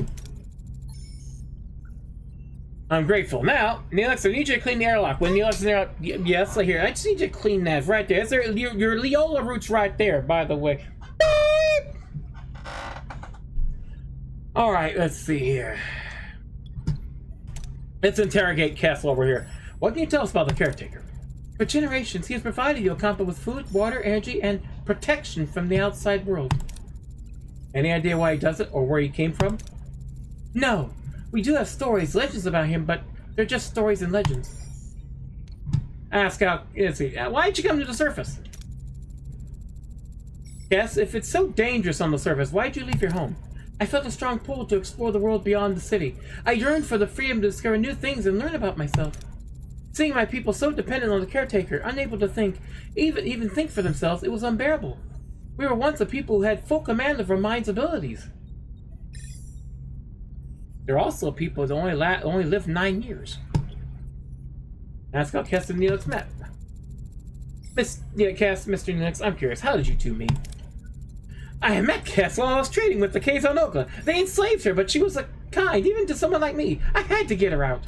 I'm grateful. Now, Neelix, I need you to clean the airlock. When Neelix is there, yes, I hear. I just need you to clean that right there. Is there your Leola root's right there, by the way. Beep! All right, let's see here. Let's interrogate Castle over here. What can you tell us about the Caretaker? For generations, he has provided you a compass with food, water, energy, and protection from the outside world. Any idea why he does it, or where he came from? No. We do have stories, legends about him, but they're just stories and legends. Ask out. Let's see. Why'd you come to the surface? Yes, if it's so dangerous on the surface, why'd you leave your home? I felt a strong pull to explore the world beyond the city. I yearned for the freedom to discover new things and learn about myself. Seeing my people so dependent on the Caretaker, unable to think, even think for themselves, it was unbearable. We were once a people who had full command of our mind's abilities. They're also people that only lived 9 years. Ask how Cass and Neelix met. Cass, Mr. Neelix, I'm curious, how did you two meet? I met Cass while I was trading with the Keizonoka. They enslaved her, but she was kind, even to someone like me. I had to get her out.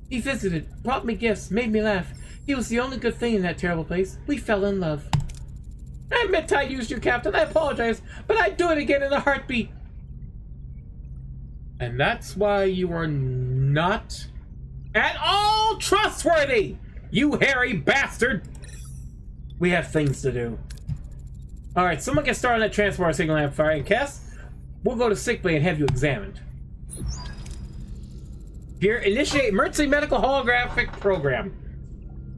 He visited, brought me gifts, made me laugh. He was the only good thing in that terrible place. We fell in love. I admit I used you, Captain. I apologize, but I'd do it again in a heartbeat. And that's why you are not at all trustworthy, you hairy bastard. We have things to do. All right, someone get started on that transporter signal amplifier. And Cass, we'll go to sickbay and have you examined. Here, initiate emergency medical holographic program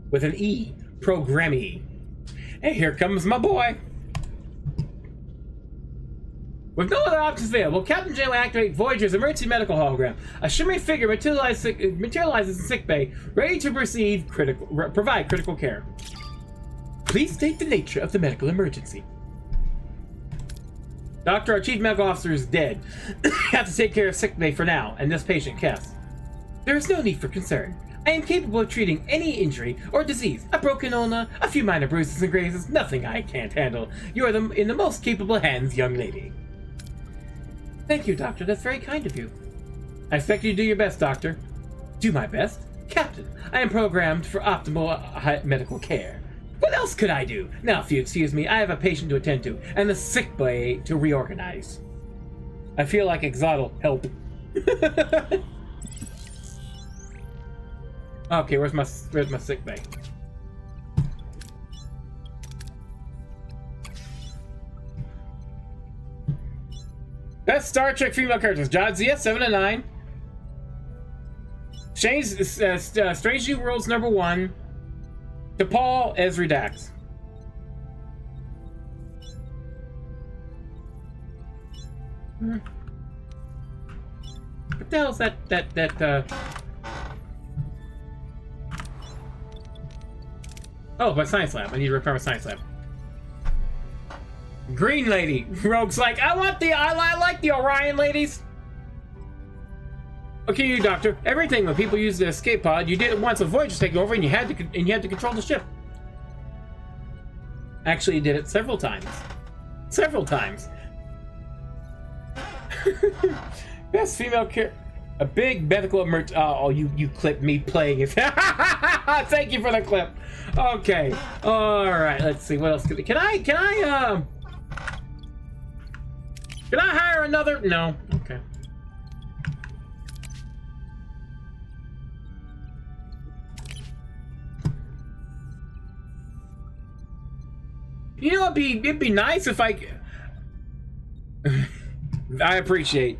with an E, programmee. And here comes my boy. With no other options available, Captain J will activate Voyager's emergency medical hologram. A shimmering figure materializes in sickbay, ready to provide critical care. Please state the nature of the medical emergency. Doctor, our chief medical officer is dead. Have to take care of sickbay for now, and this patient, Cass. There is no need for concern. I am capable of treating any injury or disease. A broken ulna, a few minor bruises and grazes, nothing I can't handle. You are in the most capable hands, young lady. Thank you, Doctor. That's very kind of you. I expect you to do your best, Doctor. Do my best? Captain, I am programmed for optimal medical care. What else could I do? Now, if you excuse me, I have a patient to attend to, and the sick bay to reorganize. I feel like Exot'll help. Okay, where's my sick bay? Best Star Trek female characters: Jadzia, 7 and 9. Strange New Worlds #1. DePaul as Redax. What the hell is that? Oh, my science lab. I need to repair my science lab. Green lady. Rogue's like, I like the Orion ladies. Okay, you Doctor. Everything when people use the escape pod, you did it once. A Voyager's taking over, and you had to control the ship. Actually, you did it several times. several times. Best female character. A big medical emergency. Oh, you clipped me playing it. Thank you for the clip. Okay. All right. Let's see. What else can I hire another? No. Okay. You know, it'd be nice if I appreciate.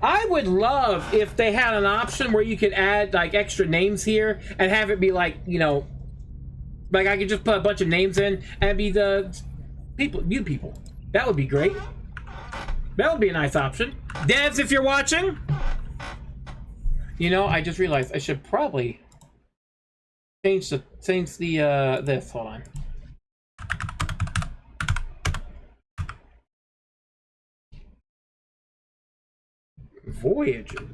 I would love if they had an option where you could add like extra names here and have it be like, you know, like I could just put a bunch of names in and be the people, new people. That would be great. That would be a nice option. Devs, if you're watching, you know, I just realized I should probably change the this. Hold on. Voyager.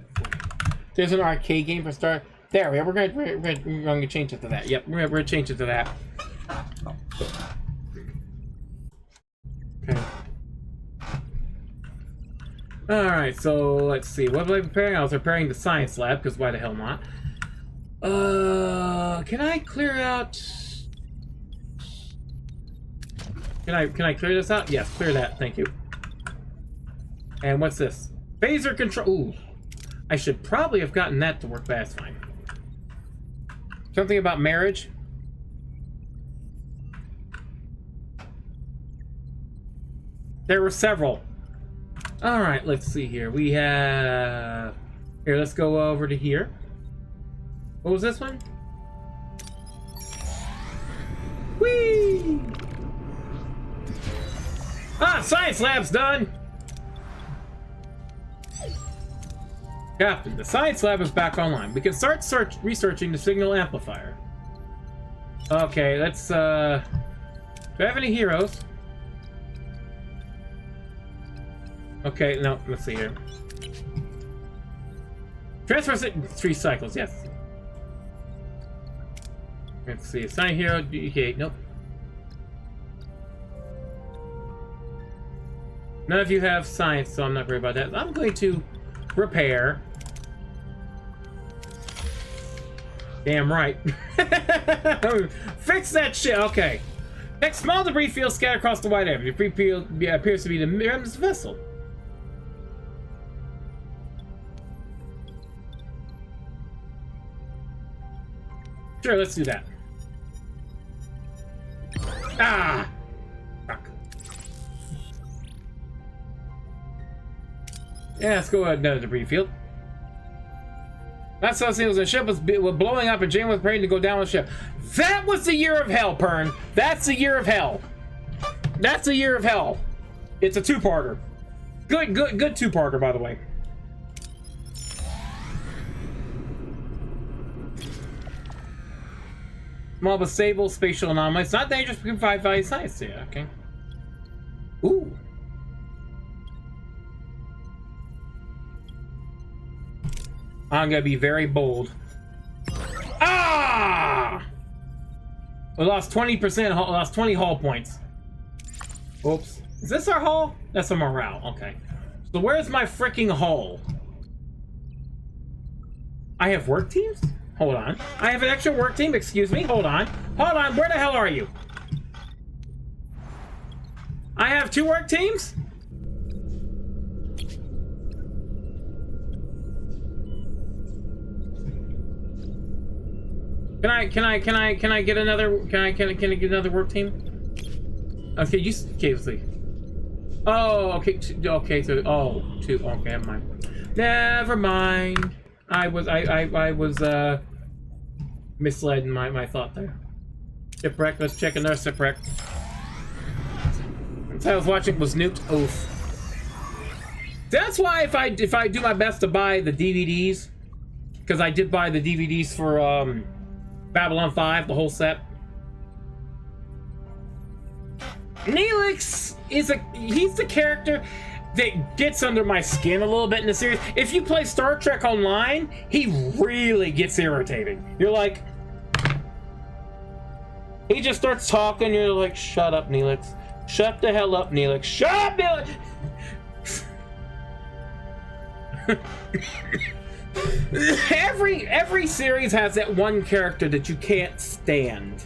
There's an arcade game for Star. There we are. We're gonna change it to that. Yep, we're gonna change it to that. Okay. All right. So let's see. What was I preparing? I was preparing the science lab because why the hell not? Can I clear out? Can I clear this out? Yes, clear that. Thank you. And what's this? Phaser control. Ooh, I should probably have gotten that to work, but that's fine. Something about marriage. There were several. All right, let's see here. We have here. Let's go over to here. What was this one? Whee! Ah, science lab's done. Captain, the science lab is back online. We can start researching the signal amplifier. Okay, let's, do I have any heroes? Okay, no, let's see here. Transfer 3 cycles, yes. Let's see, assign hero, okay, nope. None of you have science, so I'm not worried about that. I'm going to repair. Damn right. Fix that shit. Okay. Next, small debris field scattered across the wide area. Debris field appears to be the Miram's vessel. Sure, let's do that. Ah! Fuck. Yeah, let's go another debris field. That's how it was. The ship was blowing up and Jane was preparing to go down the ship. That was the year of hell, Pern. That's the year of hell. That's the year of hell. It's a two-parter. Good two-parter, by the way. Small but stable spatial anomaly. It's not dangerous. We can provide value science. Yeah, okay. Ooh. I'm gonna be very bold. Ah! We lost 20%. Lost 20 hull points. Oops. Is this our hull? That's a morale. Okay. So where's my freaking hull? I have work teams? Hold on. I have an extra work team. Excuse me. Hold on. Hold on. Where the hell are you? I have 2 work teams? Can I get another? Can I get another work team? Okay, okay, let's see. Oh, okay, okay. So, two. Okay, never mind. Never mind. I was misled in my thought there. Shipwreck. Let's check another shipwreck. That's how I was watching was nuked. Oof. That's why if I do my best to buy the DVDs, because I did buy the DVDs for Babylon 5, the whole set. Neelix he's the character that gets under my skin a little bit in the series. If you play Star Trek Online, he really gets irritating. You're like, he just starts talking, you're like, shut up, Neelix. Shut the hell up, Neelix. Shut up, Neelix! Every series has that one character that you can't stand.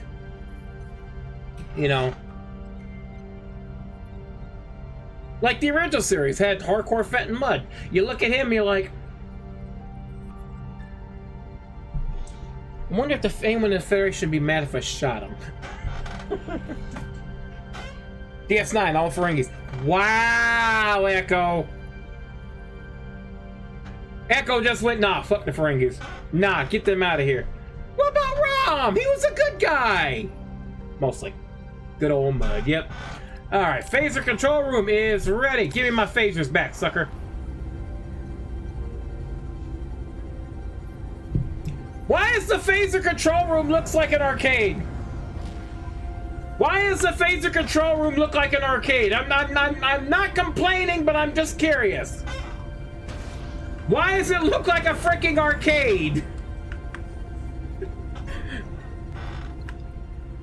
You know? Like the original series had Hardcore Fenton Mudd. You look at him, you're like, I wonder if anyone in the Federation should be mad if I shot him. DS9, all Ferengis. Wow, Echo. Echo just went, nah, fuck the Ferengis. Nah, get them out of here. What about Rom? He was a good guy. Mostly. Good old Mudd, yep. Alright, phaser control room is ready. Give me my phasers back, sucker. Why is the phaser control room looks like an arcade? Why does the phaser control room look like an arcade? I'm not complaining, but I'm just curious. Why does it look like a freaking arcade?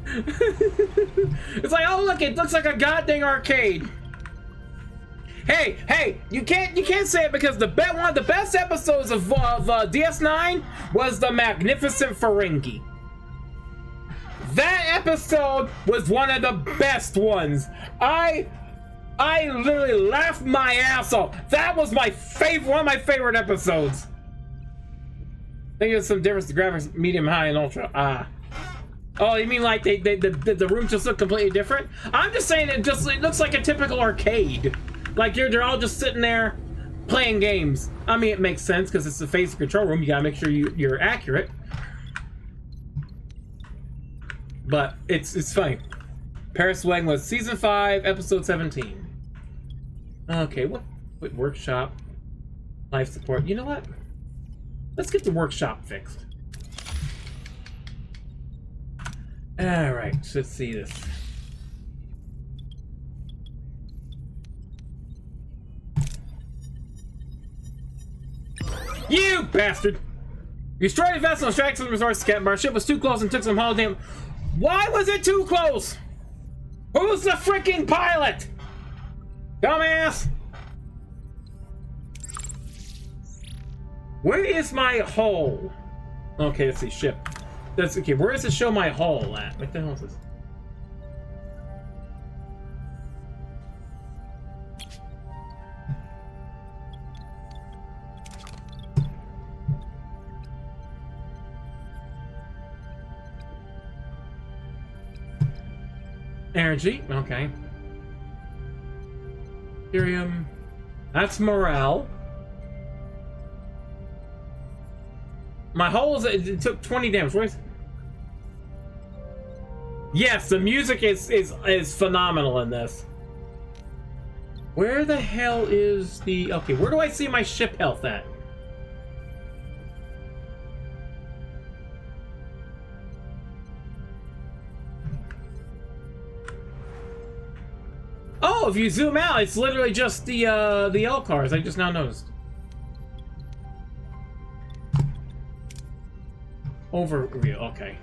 It's like, oh look, it looks like a goddamn arcade. Hey, you can't say it because one of the best episodes of DS9 was the Magnificent Ferengi. That episode was one of the best ones. I literally laughed my ass off. That was my favorite, one of my favorite episodes. I think there's some difference to graphics, medium, high, and ultra. Oh, you mean like the rooms just look completely different? I'm just saying it looks like a typical arcade. Like they're all just sitting there playing games. I mean, it makes sense because it's a phaser control room. You gotta make sure you're accurate. But it's funny. Paris Wang was season 5, episode 17. Okay, what workshop? Life support. You know what? Let's get the workshop fixed. Alright, let's see this. You bastard! You destroyed a vessel and extracted some resources. Our ship was too close and took some holiday. Why was it too close? Who's the freaking pilot? Dumbass! Where is my hull? Okay, let's see, ship. That's okay. Where does it show my hull at? What the hell is this? Energy, okay. Ethereum. That's morale. My hull is, it took 20 damage. Where's... Yes, the music is phenomenal in this. Where the hell is the... Okay, where do I see my ship health at? Oh, if you zoom out, it's literally just the L cars. I just now noticed. Overview, okay.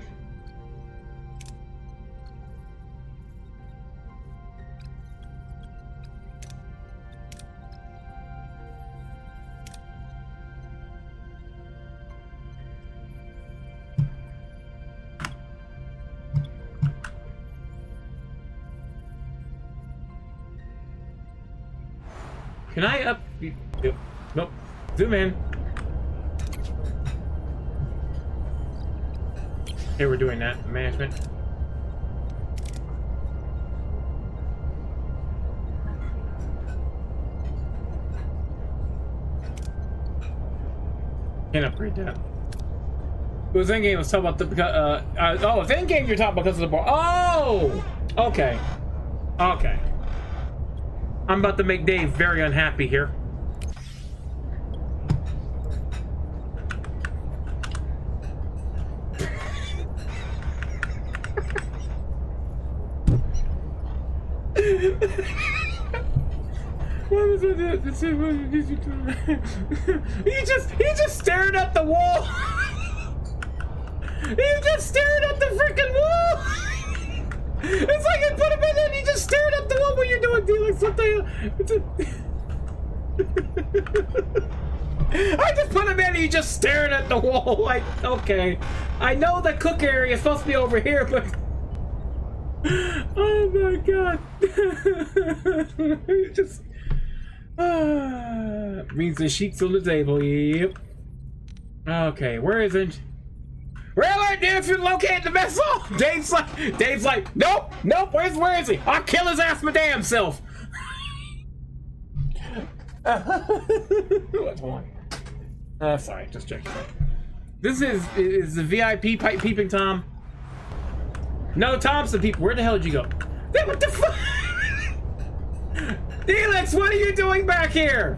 Can I up? Nope. Zoom in. Okay, we're doing that. Management. Can't upgrade that. It was in game. Let's talk about the. Oh, it's in game. You're talking because of the bar. Oh, okay, okay. I'm about to make Dave very unhappy here. What was it? He just stared at the wall. He just stared at the freaking wall. It's like I put him in there and he just just staring at the wall when you're doing Felix. What the hell? I just put him in and he's just staring at the wall. Like, okay. I know the cook area is supposed to be over here, but... Oh my god. Just... Brings the sheets on the table. Yep. Okay, where is it? Red alert, dude, if you locate the vessel! Dave's like, nope, where is he? I'll kill his ass my damn self. What's wrong? Sorry, just checking. This is the VIP pipe peeping Tom. No, Thompson people. Where the hell did you go? Hey, what the fuck? Felix, what are you doing back here?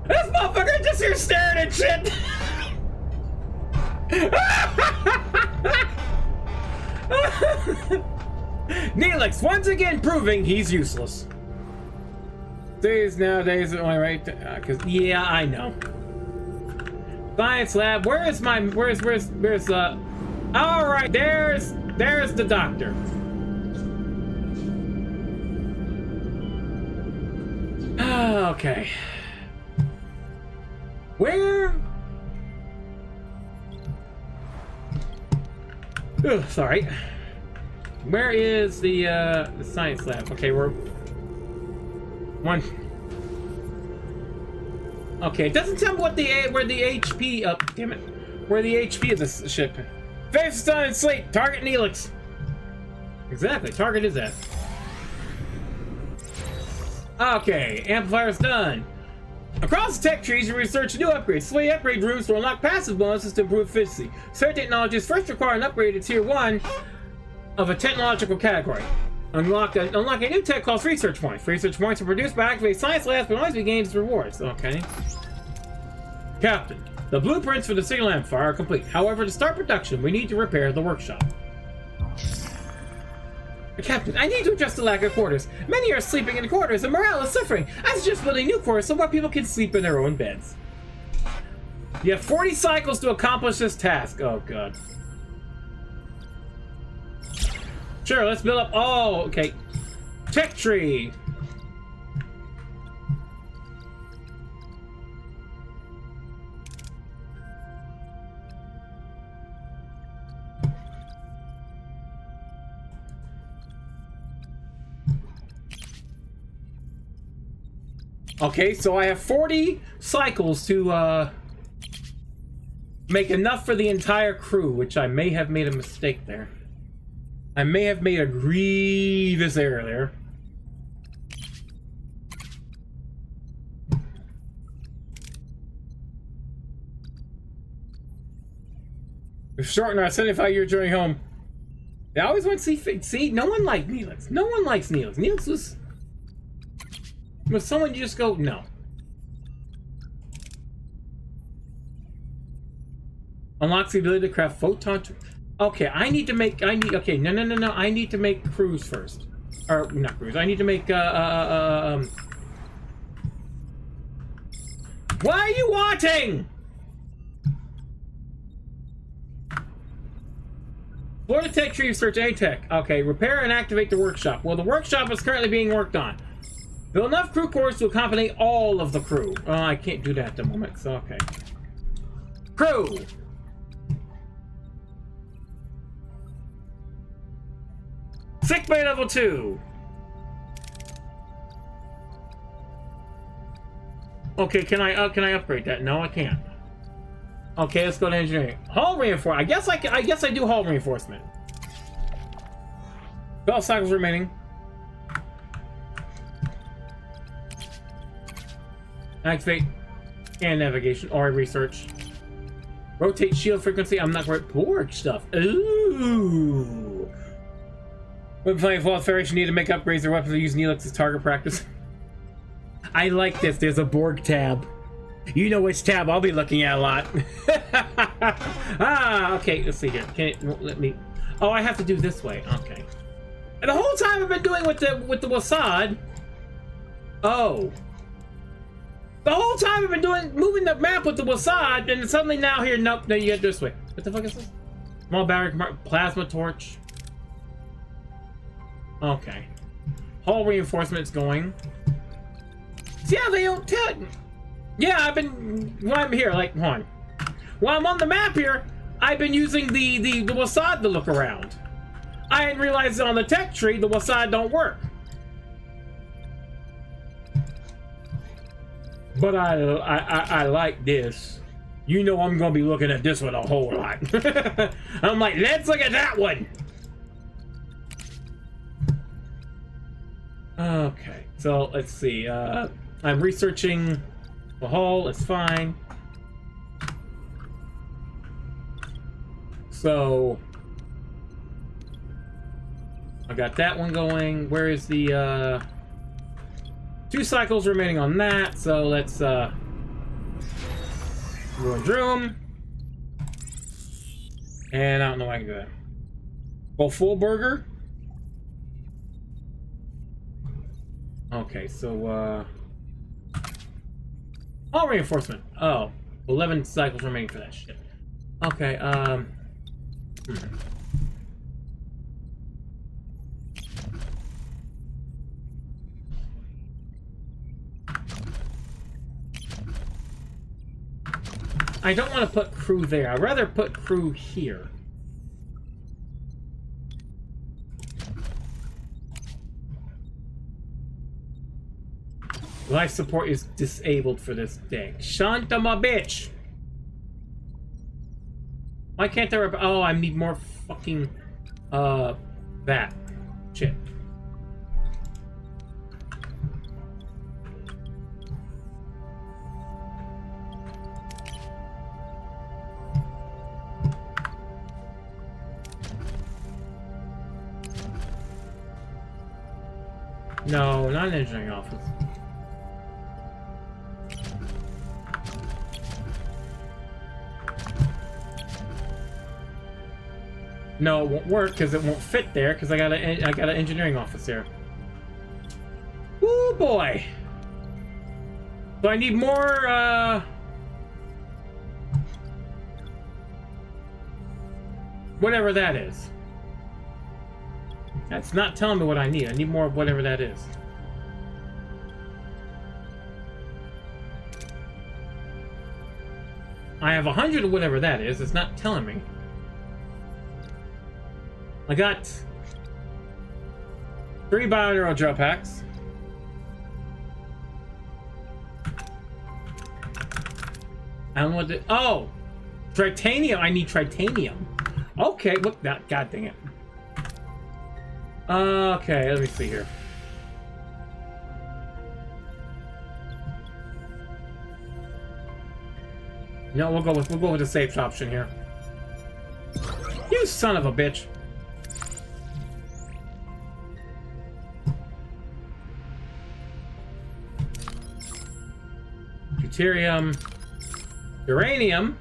This motherfucker just here staring at shit. Neelix once again proving he's useless. Days nowadays only right because yeah, I know. Science lab. Where's all right, there's the doctor. Okay. Where? Ugh, sorry. Where is the science lab? Okay, we're one. Okay, it doesn't tell me what where the HP up. Damn it, where the HP of this ship? Face stun and sleep. Target Neelix. Exactly. Target his ass. Okay, amplifier's done. Across the tech trees, you research new upgrades. Slay upgrade rooms to unlock passive bonuses to improve efficiency. Certain technologies first require an upgrade to tier 1 of a technological category. Unlock a new tech called research points. Research points are produced by activating science labs, but always be gained as rewards. Okay. Captain, the blueprints for the signal amplifier are complete. However, to start production, we need to repair the workshop. Captain, I need to adjust the lack of quarters. Many are sleeping in quarters and morale is suffering. I suggest building new quarters so more people can sleep in their own beds. You have 40 cycles to accomplish this task. Oh, God. Sure, let's build up... Oh, okay. Tech tree. Okay, so I have 40 cycles to make enough for the entire crew, which I may have made a mistake there. I may have made a grievous error there. We've shortened our 75-year journey home. They always want to see, no one liked Neelix. No one likes Neelix. Neelix was someone you just go, no. Unlocks the ability to craft photon. Okay, I need to make, okay, no. I need to make crews first. Or, not crews. I need to make, what are you wanting? Florida Tech Tree Research A-Tech. Okay, repair and activate the workshop. Well, the workshop is currently being worked on. Build enough crew cores to accompany all of the crew. Oh, I can't do that at the moment, so okay. Crew! Sick bay level 2. Okay, can I upgrade that? No, I can't. Okay, let's go to engineering. Hull reinforcement. I guess I do hull reinforcement. 12 cycles remaining. Activate and navigation or research. Rotate shield frequency. I'm not great. Borg stuff. Ooh. When playing Fall Federation, need to make upgrades their weapons to use Neelix as target practice. I like this. There's a Borg tab. You know which tab I'll be looking at a lot. Okay. Let's see here. Can it won't let me? Oh, I have to do this way. Okay. And the whole time I've been doing with the Wasad. Oh. The whole time I've been moving the map with the Wasad, and suddenly now here, nope, no, you get this way. What the fuck is this? Small battery, plasma torch. Okay. Hull reinforcements going. Yeah, they don't tell. Yeah, I've been. While I'm here, like, hold on. While I'm on the map here, I've been using the Wasad to look around. I didn't realize that on the tech tree, the Wasad don't work. But I like this. You know I'm gonna be looking at this one a whole lot. I'm like, let's look at that one. Okay, so let's see. I'm researching the hull. It's fine. So I got that one going. Where is the 2 cycles remaining on that? So let's Droom. And I don't know why I can do that. Oh, full burger. Okay, so all reinforcement. Oh, 11 cycles remaining for that shit. Okay, I don't want to put crew there. I'd rather put crew here. Life support is disabled for this day. Shanta my bitch! Why can't there... Oh, I need more fucking... that. Shit. No, not an engineering office. No, it won't work because it won't fit there because I got an engineering office there. Ooh boy! So I need more whatever that is. That's not telling me what I need. I need more of whatever that is. I have 100 of whatever that is. It's not telling me. I got 3 bioneural gel packs. I don't know what the... Oh! Tritanium! I need tritanium. Okay, look that. God dang it. Okay, let me see here. No, we'll go with the safe option here. You son of a bitch. Deuterium, uranium,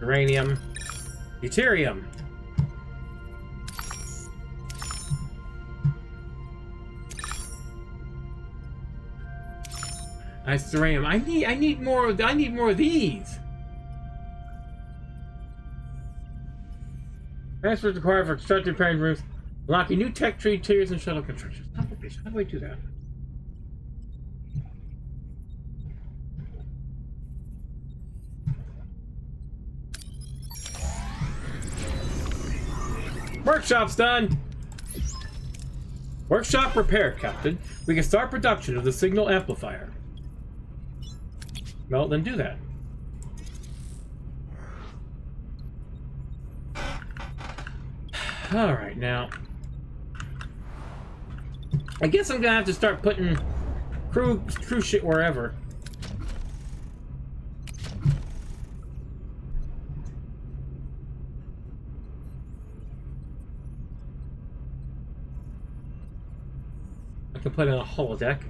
deuterium. Nice uranium. I need more of these. Transfers required for constructing repairing roofs. Unlocking new tech tree tiers and shuttle construction. How do I do that? Workshop's done! Workshop repaired, Captain. We can start production of the signal amplifier. Well, then do that. Alright, now... I guess I'm gonna have to start putting crew shit wherever. I can put in a holodeck.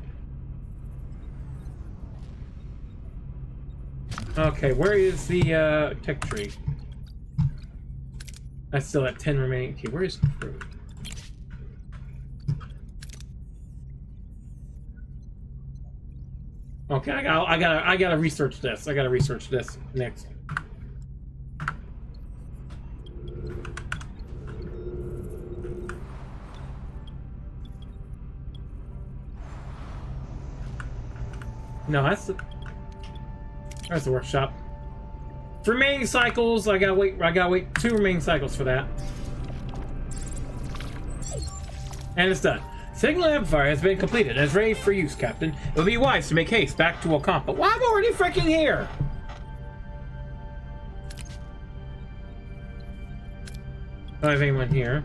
Okay, where is the tech tree? That's still at 10 remaining. Okay, where is crew? Okay, I gotta research this. I gotta research this next. No, that's the... There's the workshop. For remaining cycles, I gotta wait 2 remaining cycles for that. And it's done. Signal amplifier has been completed and is ready for use, Captain. It would be wise to make haste back to Ocampa. Well, I'm already freaking here! Don't have anyone here.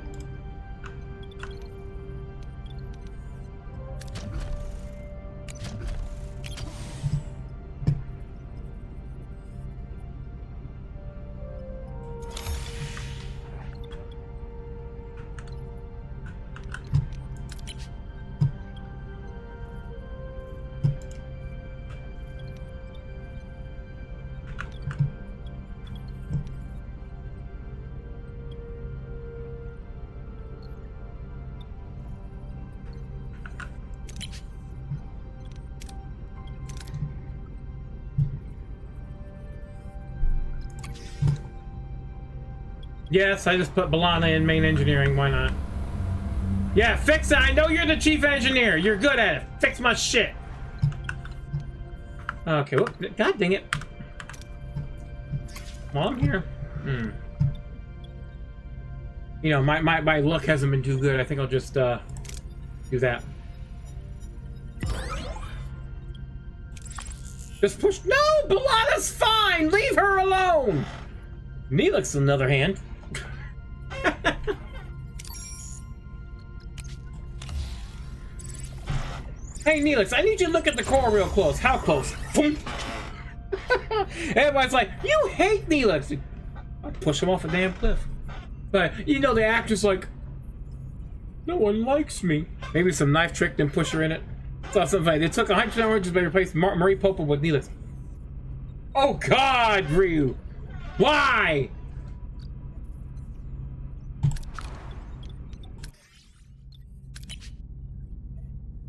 Yes, I just put Balana in main engineering. Why not? Yeah, fix it. I know you're the chief engineer. You're good at it. Fix my shit. Okay. Whoop. God dang it. Well, I'm here. You know, my luck hasn't been too good. I think I'll just do that. Just push. No, Balana's fine. Leave her alone. Neelix, on the other hand. Hey, Neelix, I need you to look at the core real close. How close? Everybody's like, you hate Neelix. I push him off a damn cliff. But, you know, the actor's like, no one likes me. Maybe some knife trick, then push her in it. Saw something funny. They took 100% oranges but replaced Marie Popa with Neelix. Oh, God, Ryu. Why?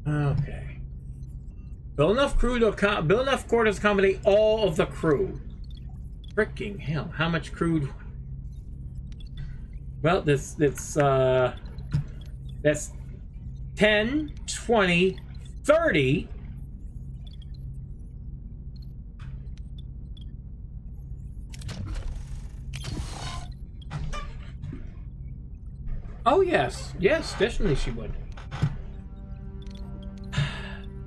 Okay. Build enough core to accommodate all of the crew. Freaking hell! How much crew? Well, that's 10, 20, 30. Oh yes, yes, definitely she would.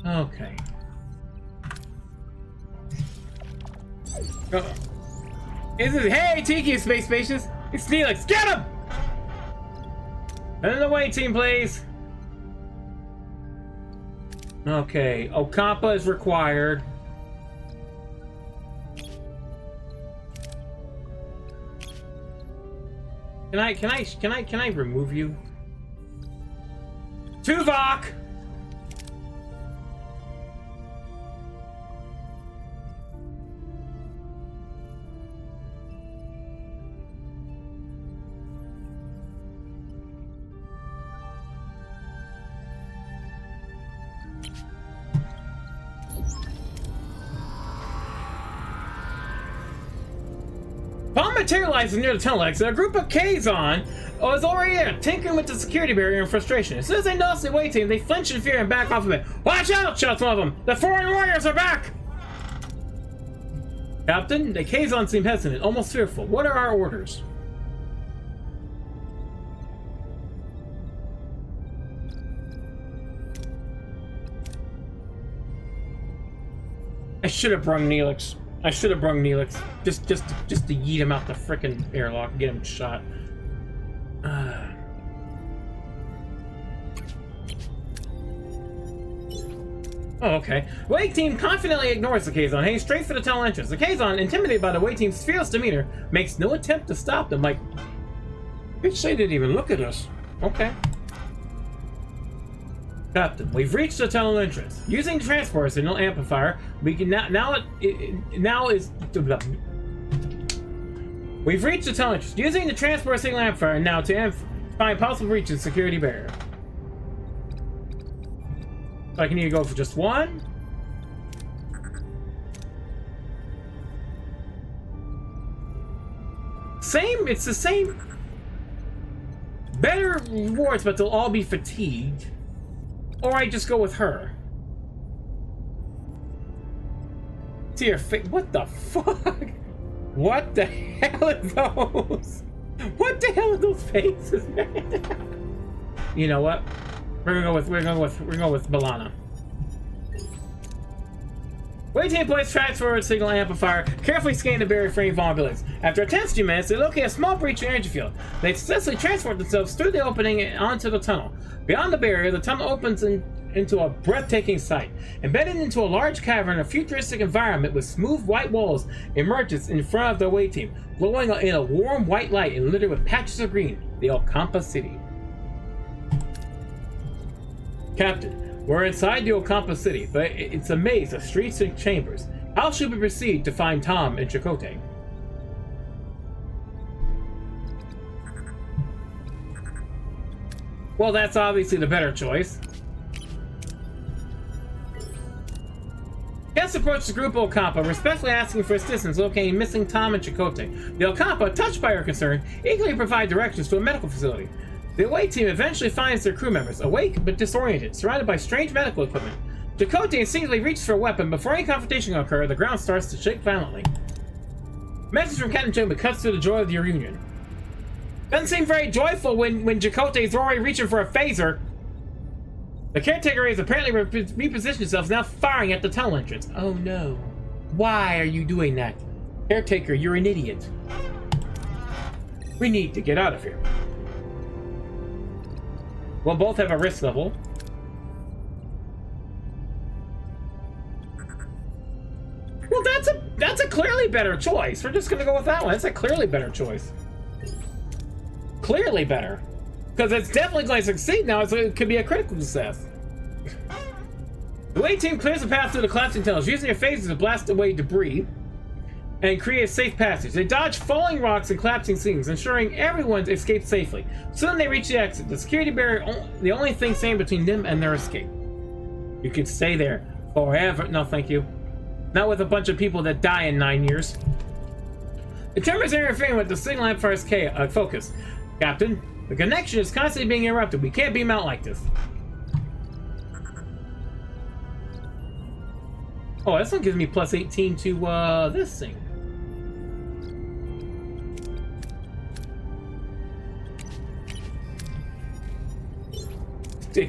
Okay. Oh. Hey, Tiki Space Spacious! It's Neelix! Get him! Out of the way, team, please! Okay, Ocampa is required. Can I remove you? Tuvok! Upon materializing near the tunnel exit, a group of Kazon was already there, tinkering with the security barrier in frustration. As soon as they notice the away team, they flinch in fear and back off of it. Watch out! Shouts one of them. The foreign warriors are back! Captain, the Kazon seem hesitant, almost fearful. What are our orders? I should have brung Neelix. I should have brung Neelix. Just to yeet him out the frickin' airlock and get him shot. Oh, okay. Away team confidently ignores the Kazon, heading straight for the tunnel entrance. The Kazon, intimidated by the away team's fearless demeanor, makes no attempt to stop them. Like, bitch, they didn't even look at us. Okay. Captain, we've reached the tunnel entrance. Using the transport signal amplifier, we can We've reached the tunnel entrance. Using the transport signal amplifier now to find possible breach in security barrier. So I can either go for just one. Same, it's the same. Better rewards, but they'll all be fatigued. Or I just go with her. See your face. What the fuck? What the hell are those? What the hell are those faces, man? You know what? We're gonna go with Balana. Wait team place tracks forward signal amplifier. Carefully scan the barrier frame vulnerabilities. After a tense few minutes, they locate a small breach in the energy field. They successfully transport themselves through the opening and onto the tunnel. Beyond the barrier, the tunnel opens into a breathtaking sight. Embedded into a large cavern, a futuristic environment with smooth white walls emerges in front of the away team, glowing in a warm white light and littered with patches of green. The Ocampa City. Captain, we're inside the Ocampa City, but it's a maze of streets and chambers. How should we proceed to find Tom and Chakotay? Well, that's obviously the better choice. Guests approach the group of Ocampa, respectfully asking for assistance locating missing Tom and Chakotay. The Ocampa, touched by her concern, eagerly provide directions to a medical facility. The away team eventually finds their crew members, awake but disoriented, surrounded by strange medical equipment. Chakotay instinctively reaches for a weapon. Before any confrontation can occur, the ground starts to shake violently. Message from Captain Jumba cuts through the joy of the reunion. Doesn't seem very joyful when Chakotay is already reaching for a phaser. The caretaker has apparently repositioned himself, now firing at the tunnel entrance. Oh no. Why are you doing that? Caretaker, you're an idiot. We need to get out of here. We'll both have a risk level. Well, that's a clearly better choice. We're just gonna go with that one. That's a clearly better choice. Clearly better. Because it's definitely going to succeed now, so it could be a critical success. The away team clears the path through the collapsing tunnels, using their phasers to blast away debris and create a safe passage. They dodge falling rocks and collapsing ceilings, ensuring everyone escapes safely. Soon they reach the exit. The security barrier, the only thing standing between them and their escape. You can stay there forever. No, thank you. Not with a bunch of people that die in 9 years. The terminus interfering with the signal amplifier's focus. Captain, the connection is constantly being interrupted. We can't beam out like this. Oh, this one gives me plus 18 to this thing.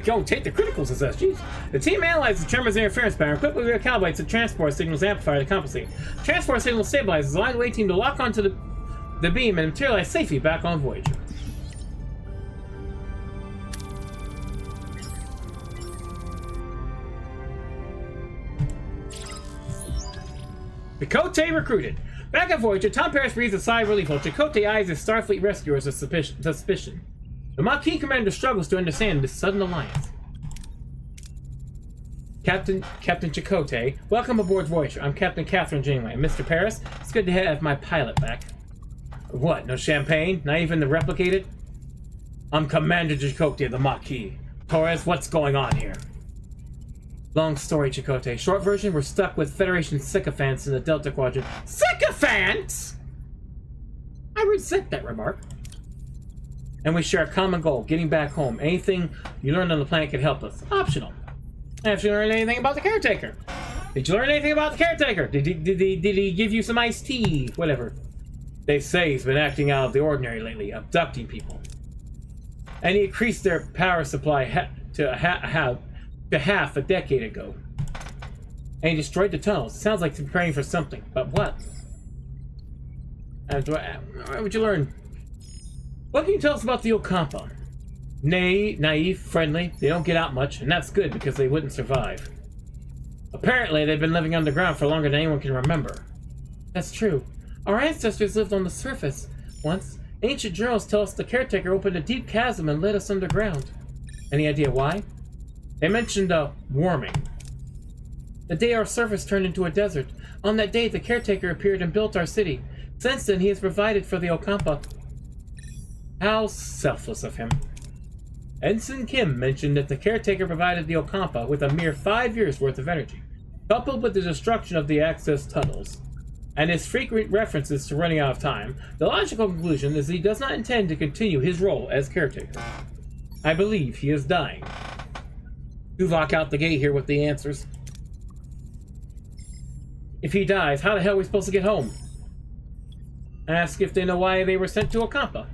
Don't take the critical success, jeez. The team analyzes the terminus interference pattern, quickly recalibrates the transport signal's amplifier to compensate. Transport signal stabilizes, allowing the away team to lock onto the beam and materialize safely back on Voyager. Chakotay recruited. Back at Voyager, Tom Paris breathes a sigh of relief while Chakotay eyes his Starfleet rescuers with suspicion. The Maquis commander struggles to understand this sudden alliance. Captain Chakotay, welcome aboard Voyager. I'm Captain Catherine Janeway. Mr. Paris, it's good to have my pilot back. What, no champagne? Not even the replicated? I'm Commander Chakotay of the Maquis. Torres, what's going on here? Long story, Chakotay. Short version, we're stuck with Federation sycophants in the Delta Quadrant. Sycophants?! I resent that remark. And we share a common goal, getting back home. Anything you learned on the planet can help us. Optional. Have you learned anything about the caretaker? Did you learn anything about the caretaker? Did he give you some iced tea? Whatever. They say he's been acting out of the ordinary lately, abducting people. And he increased their power supply to half a decade ago. And he destroyed the tunnels. It sounds like he's preparing for something. But what? What would you learn? What can you tell us about the Ocampa? Naive, friendly, they don't get out much, and that's good because they wouldn't survive. Apparently, they've been living underground for longer than anyone can remember. That's true. Our ancestors lived on the surface once. Ancient journals tell us the caretaker opened a deep chasm and led us underground. Any idea why? They mentioned warming. The day our surface turned into a desert. On that day, the caretaker appeared and built our city. Since then, he has provided for the Ocampa. How selfless of him. Ensign Kim mentioned that the caretaker provided the Ocampa with a mere 5 years' worth of energy, coupled with the destruction of the access tunnels, and his frequent references to running out of time. The logical conclusion is he does not intend to continue his role as caretaker. I believe he is dying. You lock out the gate here with the answers. If he dies, how the hell are we supposed to get home? Ask if they know why they were sent to Ocampa.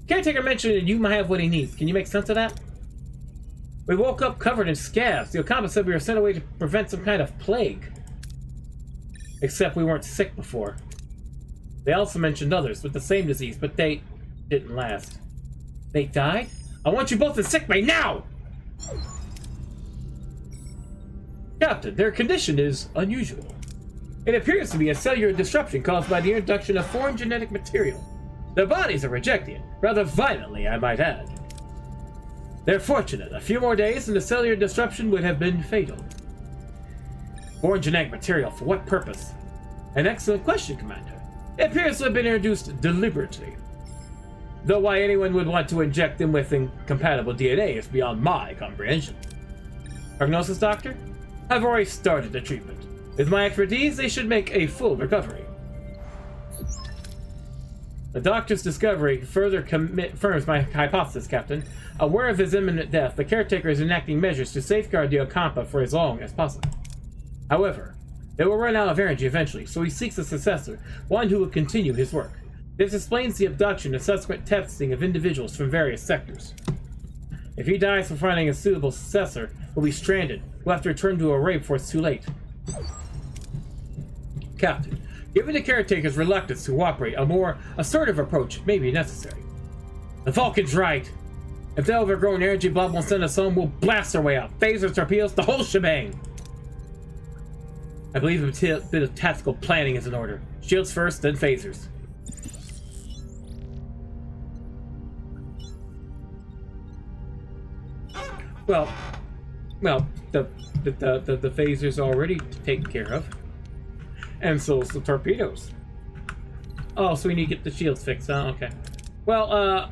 Caretaker mentioned that you might have what he needs. Can you make sense of that? We woke up covered in scabs. The Ocampa said we were sent away to prevent some kind of plague. Except we weren't sick before. They also mentioned others with the same disease, but they didn't last. They died? I want you both in sick bay now! Captain, their condition is unusual. It appears to be a cellular disruption caused by the introduction of foreign genetic material. Their bodies are rejecting it, rather violently, I might add. They're fortunate. A few more days and the cellular disruption would have been fatal. Foreign genetic material, for what purpose? An excellent question, Commander. It appears to have been introduced deliberately. Though why anyone would want to inject them with incompatible DNA is beyond my comprehension. Prognosis, Doctor? I've already started the treatment. With my expertise, they should make a full recovery. The doctor's discovery further confirms my hypothesis, Captain. Aware of his imminent death, the caretaker is enacting measures to safeguard the Ocampa for as long as possible. However, they will run out of energy eventually, so he seeks a successor, one who will continue his work. This explains the abduction and subsequent testing of individuals from various sectors. If he dies for finding a suitable successor, we'll be stranded. We'll have to return to Array before it's too late. Captain, given the caretaker's reluctance to cooperate, a more assertive approach may be necessary. The Vulcan's right. If the overgrown energy blob won't send us home, we'll blast our way out. Phasers, torpedoes, the whole shebang. I believe a bit of tactical planning is in order. Shields first, then phasers. Well, the phasers are already taken care of. And so is the torpedoes. Oh, so we need to get the shields fixed, huh? Okay. Well,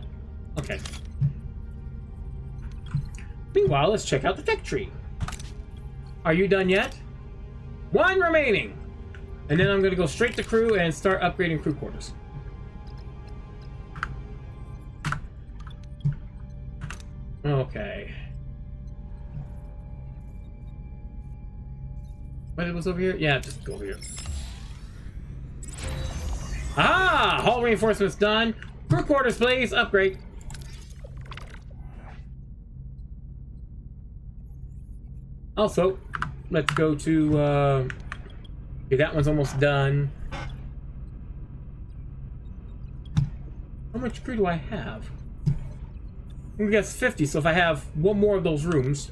okay. Meanwhile, let's check out the tech tree. Are you done yet? One remaining! And then I'm going to go straight to crew and start upgrading crew quarters. Okay. But it was over here? Yeah, just go over here. Aha! Hull reinforcements done. Crew quarters, please. Upgrade. Also, let's go to, okay, that one's almost done. How much crew do I have? I guess 50, so if I have one more of those rooms,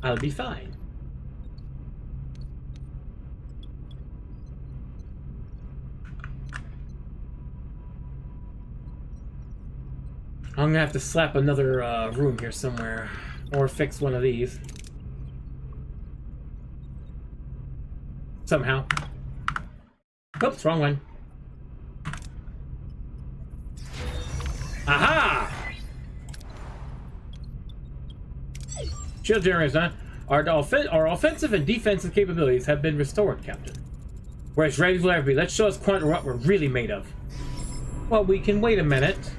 I'll be fine. I'm gonna have to slap another room here somewhere, or fix one of these. Somehow. Oops, wrong one. Aha! Shield generators, huh? Our offensive and defensive capabilities have been restored, Captain. We're as ready as we'll ever be. Let's show us what we're really made of. Well, we can wait a minute.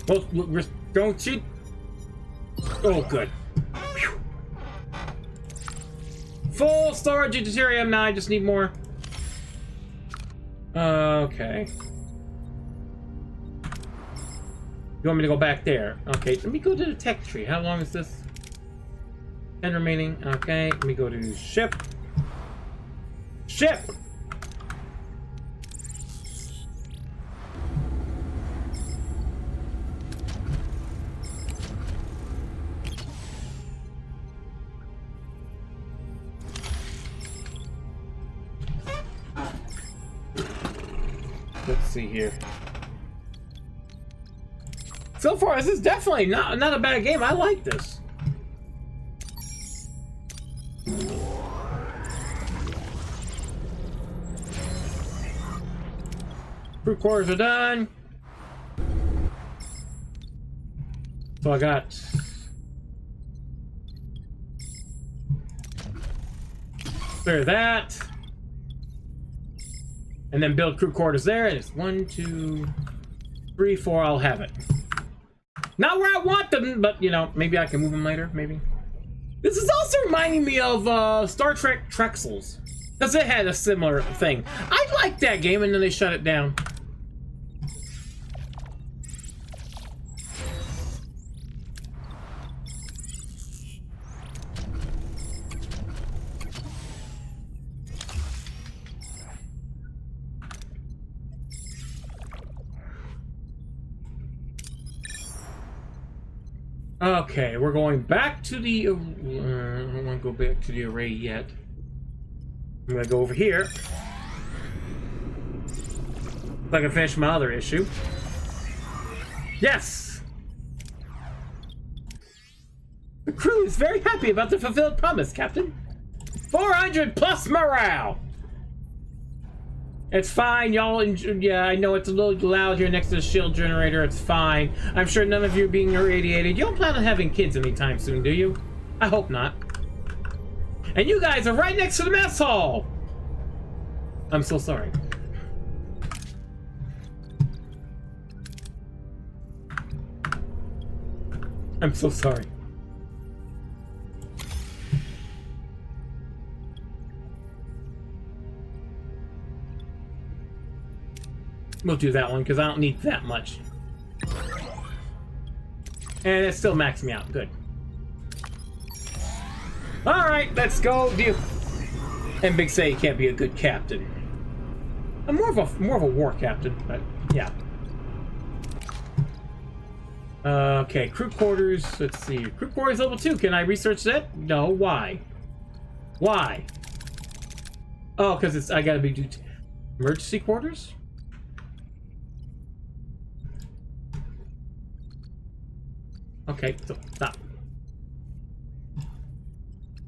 Well, don't you? Oh, good. Whew. Full storage of deuterium. Now I just need more. Okay. You want me to go back there? Okay, let me go to the tech tree. How long is this? 10 remaining. Okay, let me go to ship. Ship! Let's see here. So far, this is definitely not a bad game. I like this. Crew quarters are done. So I got clear that. And then build crew quarters there. And it's 1, 2, 3, 4. I'll have it. Not where I want them, but you know, maybe I can move them later. Maybe. This is also reminding me of Star Trek Trexels, because it had a similar thing. I liked that game, and then they shut it down. Okay, we're going back to the... I don't want to go back to the array yet. I'm going to go over here. So I can finish my other issue. Yes! The crew is very happy about the fulfilled promise, Captain. 400 plus morale! It's fine, y'all. Yeah, I know it's a little loud here next to the shield generator. It's fine. I'm sure none of you are being irradiated. You don't plan on having kids anytime soon, do you? I hope not. And you guys are right next to the mess hall! I'm so sorry. I'm so sorry. We'll do that one because I don't need that much. And it still maxed me out. Good. Alright, let's go. And Big say he can't be a good captain. I'm more of a war captain, but yeah. Okay, crew quarters. Let's see. Crew quarters level 2. Can I research that? No. Why? Why? Oh, because it's I gotta be emergency quarters? Okay, so stop.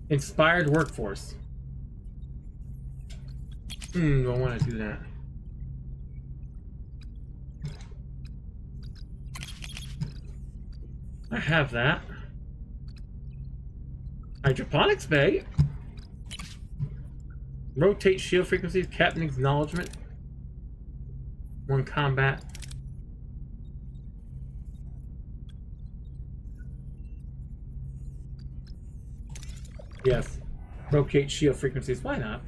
Inspired workforce. Don't want to do that. I have that. Hydroponics bay. Rotate shield frequencies. Captain acknowledgement. 1 combat. Yes. Rotate shield frequencies. Why not?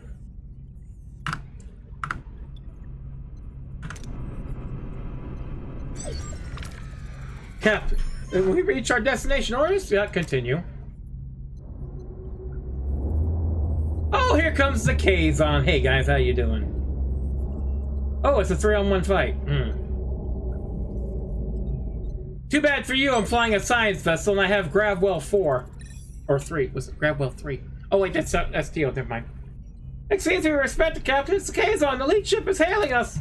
Captain, when we reach our destination orders, yeah, continue. Oh, here comes the Kazon. Hey guys, how you doing? Oh, it's a 3-on-1 fight. Too bad for you, I'm flying a science vessel and I have Gravwell 4. Or 3. Was it Gravwell 3? Oh wait, that's Teal, never mind. Excuse me, respect the captain, it's the Kazon. The lead ship is hailing us.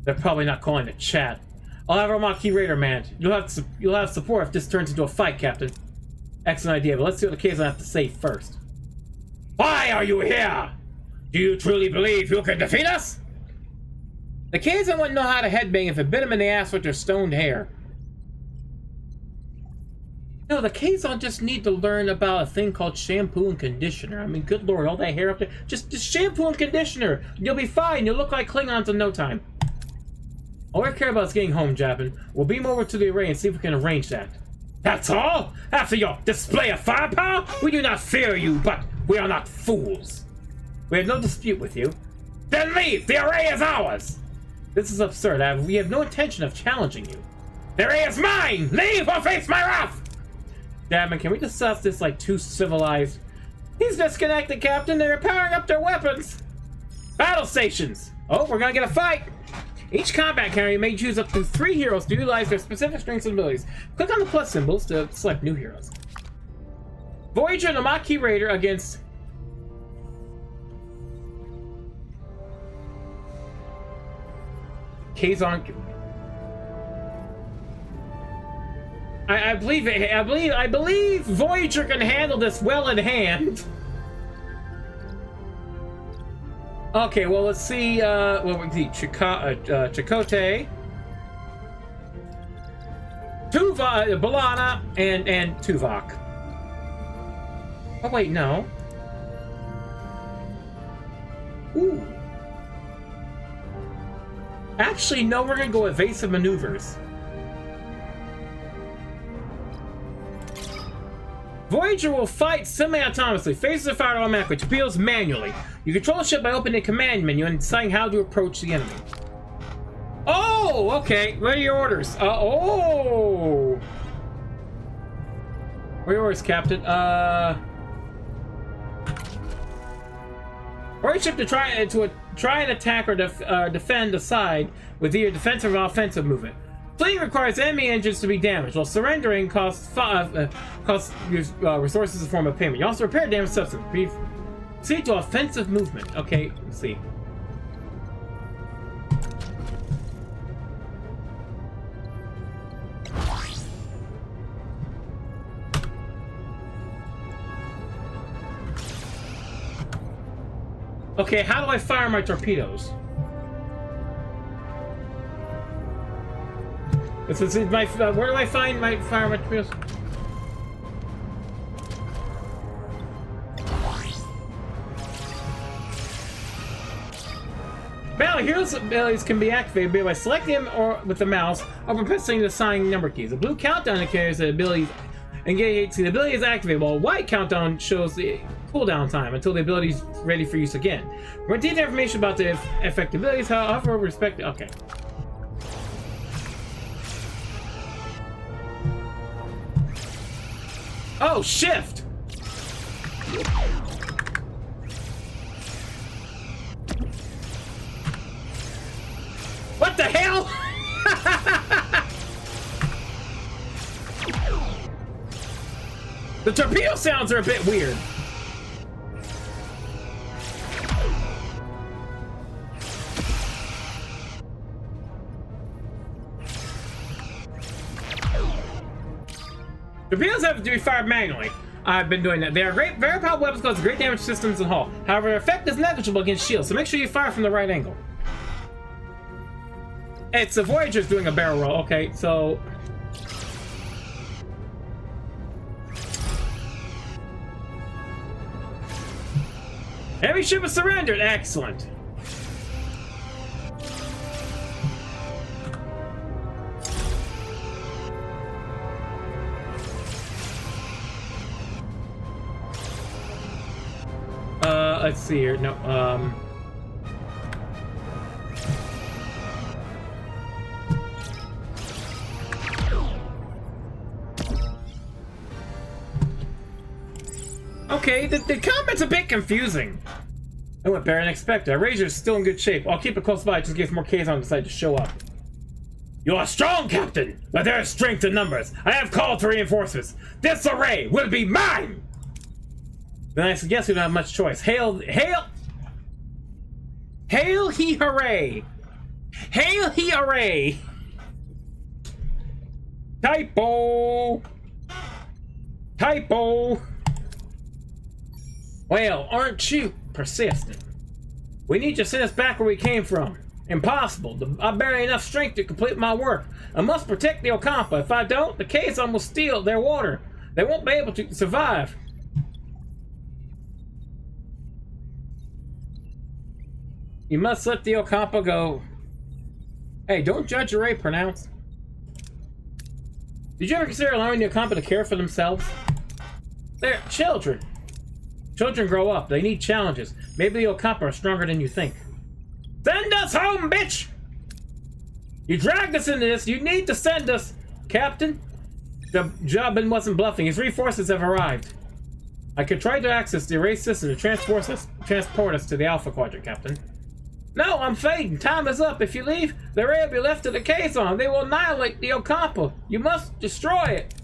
They're probably not calling it chat. I'll have our Maquis Raider manned. You'll have support if this turns into a fight, Captain. Excellent idea, but let's see what the Kazon have to say first. Why are you here? Do you truly believe you can defeat us? The Kazon wouldn't know how to headbang if it bit him in the ass with their stoned hair. No, the Kazon just need to learn about a thing called shampoo and conditioner. I mean, good lord, all that hair up there. Just shampoo and conditioner. You'll be fine. You'll look like Klingons in no time. All I care about is getting home, Japan. We'll beam over to the array and see if we can arrange that. That's all? After your display of firepower? We do not fear you, but we are not fools. We have no dispute with you. Then leave! The array is ours! This is absurd. We have no intention of challenging you. The array is mine! Leave or face my wrath! Damn, can we discuss this like too civilized? He's disconnected, Captain. They're powering up their weapons. Battle stations. Oh, we're gonna get a fight. Each combat carrier may choose up to 3 heroes to utilize their specific strengths and abilities. Click on the plus symbols to select new heroes. Voyager and the Maquis Raider against... Kazon... I believe Voyager can handle this well in hand. Okay, well let's see. Well, we see Chakotay, Balana, and Tuvok. Oh wait, no. Ooh. Actually, no. We're gonna go evasive maneuvers. Voyager will fight semi-autonomously. Phases are fired automatically. Torpedoes manually. You control the ship by opening the command menu and deciding how to approach the enemy. Oh, okay. What are your orders? Oh. What are your orders, Captain? Order ship to try and attack or defend the side with either defensive or offensive movement. Fleeing requires enemy engines to be damaged, while surrendering costs resources in the form of payment. You also repair damaged substance. Proceed to offensive movement. Okay, let's see. Okay, how do I fire my torpedoes? This is my. Where do I find my fire my torpedoes? Battle heroes abilities can be activated by selecting them or with the mouse or by pressing the assigned number keys. The blue countdown indicates the ability engage. The ability is activated, while a white countdown shows the cooldown time until the ability is ready for use again. More detailed information about the effective abilities, however, respect. Okay. Oh, shift! What the hell? The torpedo sounds are a bit weird. Torpedoes have to be fired manually. I've been doing that. They are very powerful weapons, cause great damage systems and hull. However, their effect is negligible against shields, so make sure you fire from the right angle. It's the Voyager's doing a barrel roll. Okay, so every ship is surrendered. Excellent. Let's see here. No, okay, the combat's a bit confusing. I went better than expected. Our Razor's still in good shape. I'll keep it close by just in case more Kazon decide to show up. You are strong, Captain, but there is strength in numbers. I have called for reinforcements. This array will be mine! Then I guess we don't have much choice. Hail, hail! Hail he hooray! Hail he hooray! Typo! Typo! Well, aren't you persistent? We need to send us back where we came from. Impossible. I barely enough strength to complete my work. I must protect the Ocampa. If I don't, the Kazon will steal their water. They won't be able to survive. You must let the Ocampa go. Hey, don't judge your rape pronounced. Did you ever consider allowing the Ocampa to care for themselves? They're children. Children grow up. They need challenges. Maybe the Ocampa are stronger than you think. Send us home, bitch! You dragged us into this. You need to send us, Captain. The Jobin wasn't bluffing. His reinforcements have arrived. I could try to access the array system to transport us to the Alpha Quadrant, Captain. No, I'm fading. Time is up. If you leave, the array will be left to the Kazon. They will annihilate the Ocampa. You must destroy it.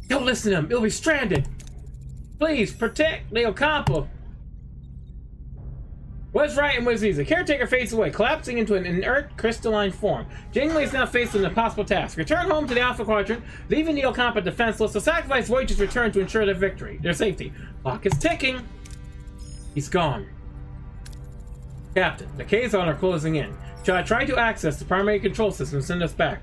Don't listen to them. It'll be stranded. Please, protect the Ocampa. What's right and what's easy? Caretaker fades away, collapsing into an inert crystalline form. Janeway is now faced with an impossible task. Return home to the Alpha Quadrant, leaving the Ocampa defenseless, to sacrifice Voyager's return to ensure their safety. Clock is ticking. He's gone. Captain, the Kazon are closing in. Shall I try to access the primary control system and send us back?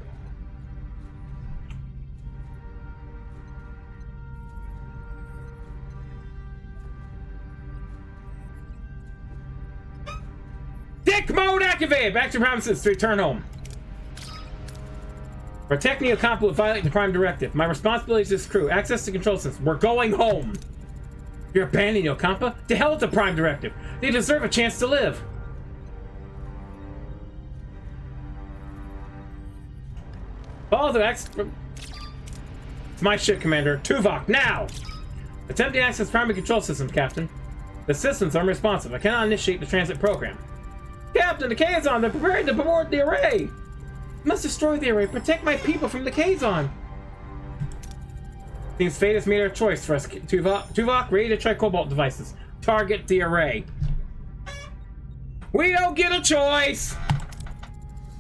Dick mode activated! Back to promises to return home. Protect Neocompa would violate the Prime Directive. My responsibility is this crew. Access to control systems. We're going home. You're abandoning Neocompa? To hell with the Prime Directive. They deserve a chance to live. Follow the It's my ship, Commander. Tuvok, now! Attempt to access primary control systems, Captain. The systems are unresponsive. I cannot initiate the transit program. Captain, the Kazon! They're preparing to board the array! Must destroy the array. Protect my people from the Kazon. Seems fate has made our choice for us. Tuvok, ready to try cobalt devices. Target the array. We don't get a choice!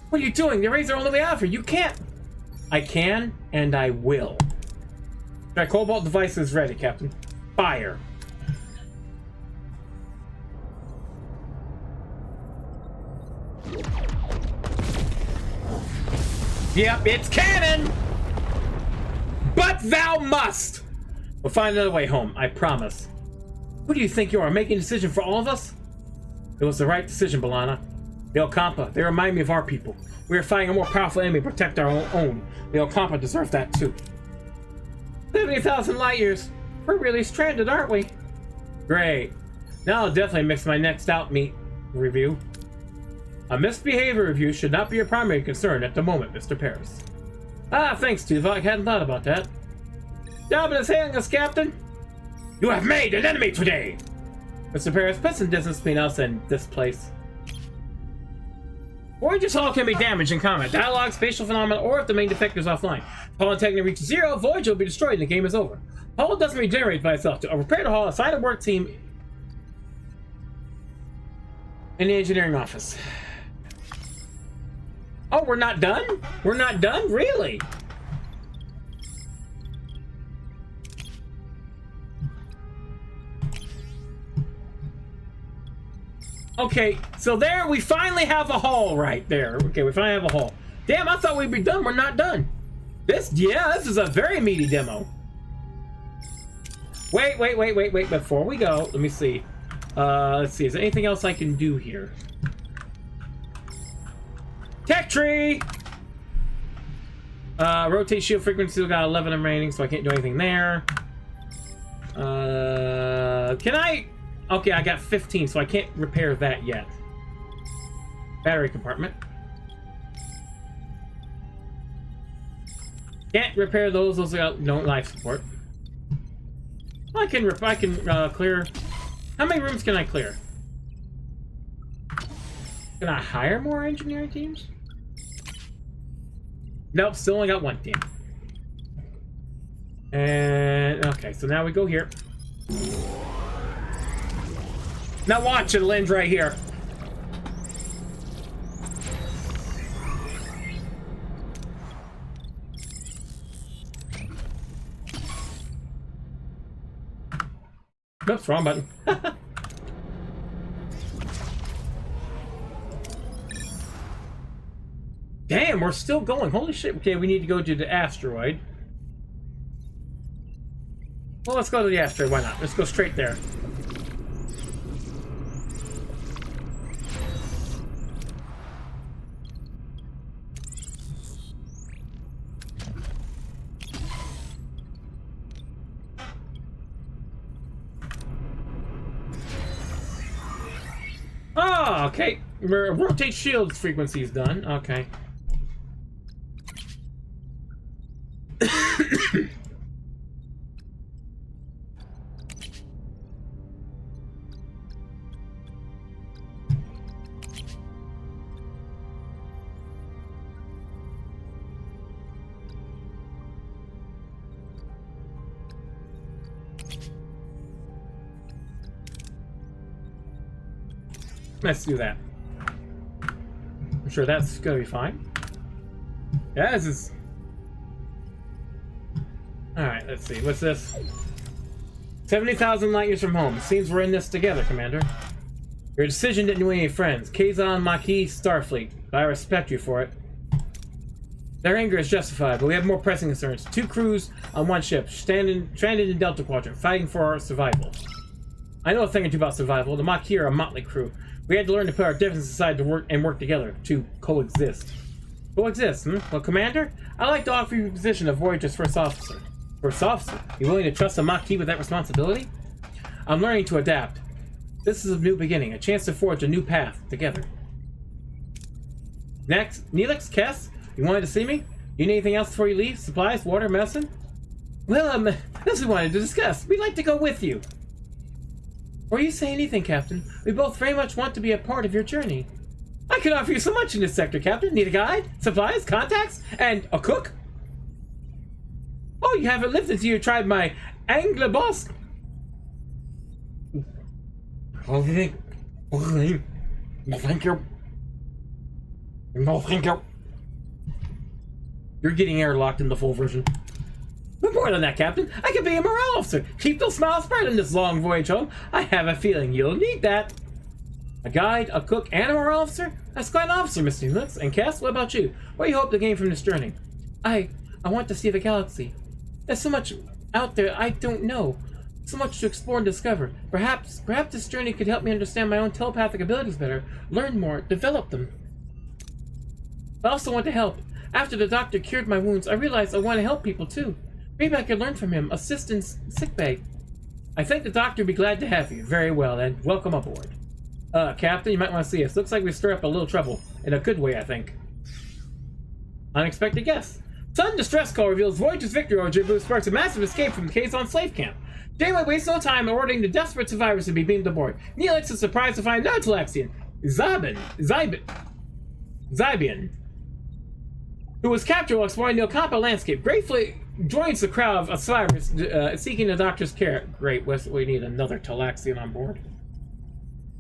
What are you doing? The arrays are only way out for you. You can't. I can, and I will. Try cobalt devices ready, Captain. Fire. Yep, it's cannon! But thou must! We'll find another way home, I promise. Who do you think you are, making a decision for all of us? It was the right decision, B'Elanna. The Okampa, they remind me of our people. We are fighting a more powerful enemy to protect our own. The Okampa deserve that too. 70,000 light years. We're really stranded, aren't we? Great. Now I'll definitely mix my next out meet review. A misbehavior review should not be your primary concern at the moment, Mr. Paris. Ah, thanks, Tuvok. I hadn't thought about that. Job in his hands, Captain. You have made an enemy today! Mr. Paris, put some distance between us and this place. Voyager's hull can be damaged in combat, dialogue, spatial phenomena, or if the main defector is offline. Hull integrity reaches 0, Voyager will be destroyed and the game is over. Hull doesn't regenerate by itself. To repair the hull, assign a work team in the engineering office. Oh, we're not done? We're not done? Really? Okay, so there we finally have a hull right there. Okay, we finally have a hull. Damn, I thought we'd be done. We're not done. This is a very meaty demo. Wait. Before we go, let me see. Let's see. Is there anything else I can do here? Tech tree! Rotate shield frequency, still got 11 remaining, so I can't do anything there. Can I? Okay, I got 15, so I can't repair that yet. Battery compartment. Can't repair those. Those got no life support. I can clear. How many rooms can I clear? Can I hire more engineering teams? Nope, still only got one team. And okay, so now we go here. Now watch it, Lynn's right here. Oops, wrong button. Damn, we're still going. Holy shit. Okay, we need to go to the asteroid. Well, let's go to the asteroid. Why not? Let's go straight there. Oh, okay. Rotate shield frequency is done. Okay. Let's do that. I'm sure that's gonna be fine. Yeah, this is... Alright, let's see. What's this? 70,000 light years from home. Seems we're in this together, Commander. Your decision didn't win any friends. Kazon, Maquis, Starfleet. But I respect you for it. Their anger is justified, but we have more pressing concerns. 2 crews on 1 ship, stranded in Delta Quadrant, fighting for our survival. I know a thing or two about survival. The Maquis are a motley crew. We had to learn to put our differences aside to work together, to coexist. Coexist, hmm? Well, Commander, I'd like to offer you the position of Voyager's first officer. First officer? You willing to trust a Maquis with that responsibility? I'm learning to adapt. This is a new beginning, a chance to forge a new path together. Next, Neelix, Kess, you wanted to see me? You need anything else before you leave? Supplies, water, medicine? Well, this we wanted to discuss. We'd like to go with you. Or you say anything, Captain. We both very much want to be a part of your journey. I can offer you so much in this sector, Captain. Need a guide, supplies, contacts, and a cook? Oh, you haven't lived until you tried my Angler Boss. Oh, thank you. No, thank you. No, thank you. You're getting airlocked in the full version. But more than that, Captain, I can be a morale officer. Keep those smiles bright on this long voyage home. I have a feeling you'll need that. A guide, a cook, and a morale officer? That's quite an officer, Mr. Neelix. And Cass, what about you? What do you hope to gain from this journey? I want to see the galaxy. There's so much out there I don't know. So much to explore and discover. Perhaps this journey could help me understand my own telepathic abilities better, learn more, develop them. I also want to help. After the doctor cured my wounds, I realized I want to help people too. Maybe I could learn from him, assist in sickbay. I think the doctor would be glad to have you. Very well, then. Welcome aboard. Captain, you might want to see us. Looks like we stir up a little trouble. In a good way, I think. Unexpected guest. Sudden distress call reveals Voyager's victory over Jibu sparks a massive escape from the Kazon slave camp. Janeway wastes no time in ordering the desperate survivors to be beamed aboard. Neelix is surprised to find another Talaxian, Zybian, who was captured while exploring the Ocampa landscape. Gratefully joins the crowd of survivors seeking the doctor's care. Great, we need another Talaxian on board.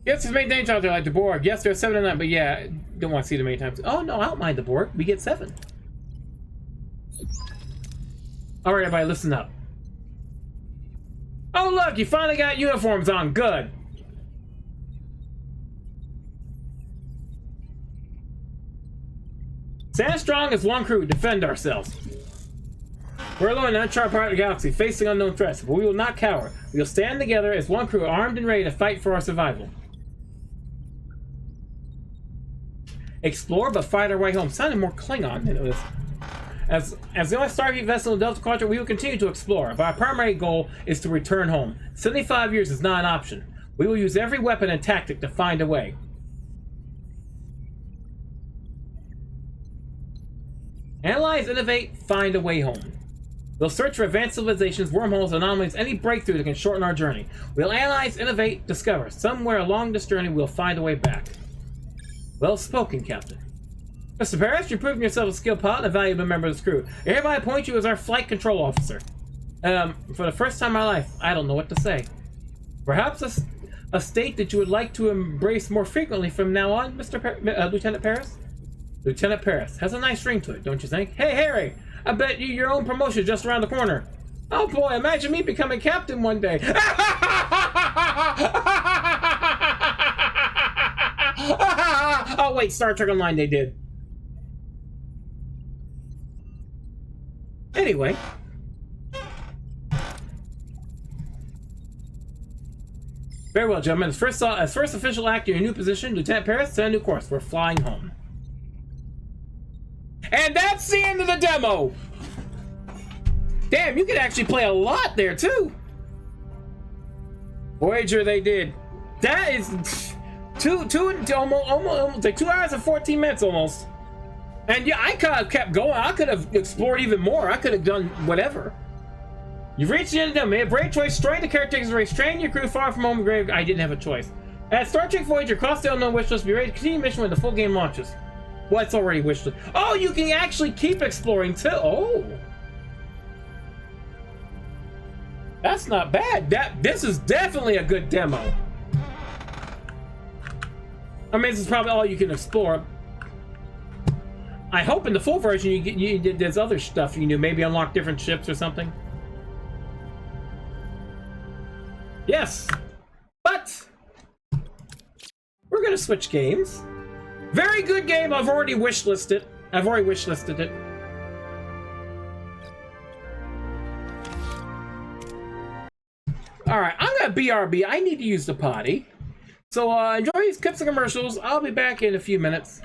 Yes, there's many dangers out there like the Borg. Yes, there's 7 and 9, but yeah, don't want to see them many times. Oh no, I don't mind the Borg. We get 7. Alright, everybody, listen up. Oh look, you finally got uniforms on. Good. Stand strong as one crew. Defend ourselves. We're alone in an uncharted part of the galaxy, facing unknown threats, but we will not cower. We will stand together as one crew, armed and ready to fight for our survival. Explore, but fight our way home. Sounded more Klingon than it was. As the only Starfleet vessel in the Delta Quadrant, we will continue to explore, but our primary goal is to return home. 75 years is not an option. We will use every weapon and tactic to find a way. Analyze, innovate, find a way home. We'll search for advanced civilizations, wormholes, anomalies, any breakthrough that can shorten our journey. We'll analyze, innovate, discover. Somewhere along this journey, we'll find a way back. Well spoken, Captain. Mr. Paris, you've proven yourself a skilled pilot and a valuable member of this crew. I hereby appoint you as our flight control officer. For the first time in my life, I don't know what to say. Perhaps a state that you would like to embrace more frequently from now on, Lieutenant Paris? Lieutenant Paris. Has a nice ring to it, don't you think? Hey, Harry! I bet your own promotion just around the corner. Oh boy, imagine me becoming captain one day. Oh wait, Star Trek Online they did. Anyway. Very well, gentlemen. As first official act in your new position, Lieutenant Paris, set a new course. We're flying home. And that's the end of the demo! Damn, you could actually play a lot there, too! Voyager, they did. That is... almost like 2 hours and 14 minutes, almost. And yeah, I could have kept going. I could have explored even more. I could have done whatever. You've reached the end of the demo. Made a brave choice, destroying the caretakers race, training your crew far from home and grave. I didn't have a choice. At Star Trek Voyager, cross the unknown wishlist. Be ready to continue mission when the full game launches. Well, it's already wishlist. Oh, you can actually keep exploring too. Oh, that's not bad. This is definitely a good demo. I mean, this is probably all you can explore. I hope in the full version there's other stuff you can do. Maybe unlock different ships or something. Yes, but we're gonna switch games. Very good game. I've already wishlisted it. All right, I'm gonna BRB. I need to use the potty. So enjoy these clips and commercials. I'll be back in a few minutes.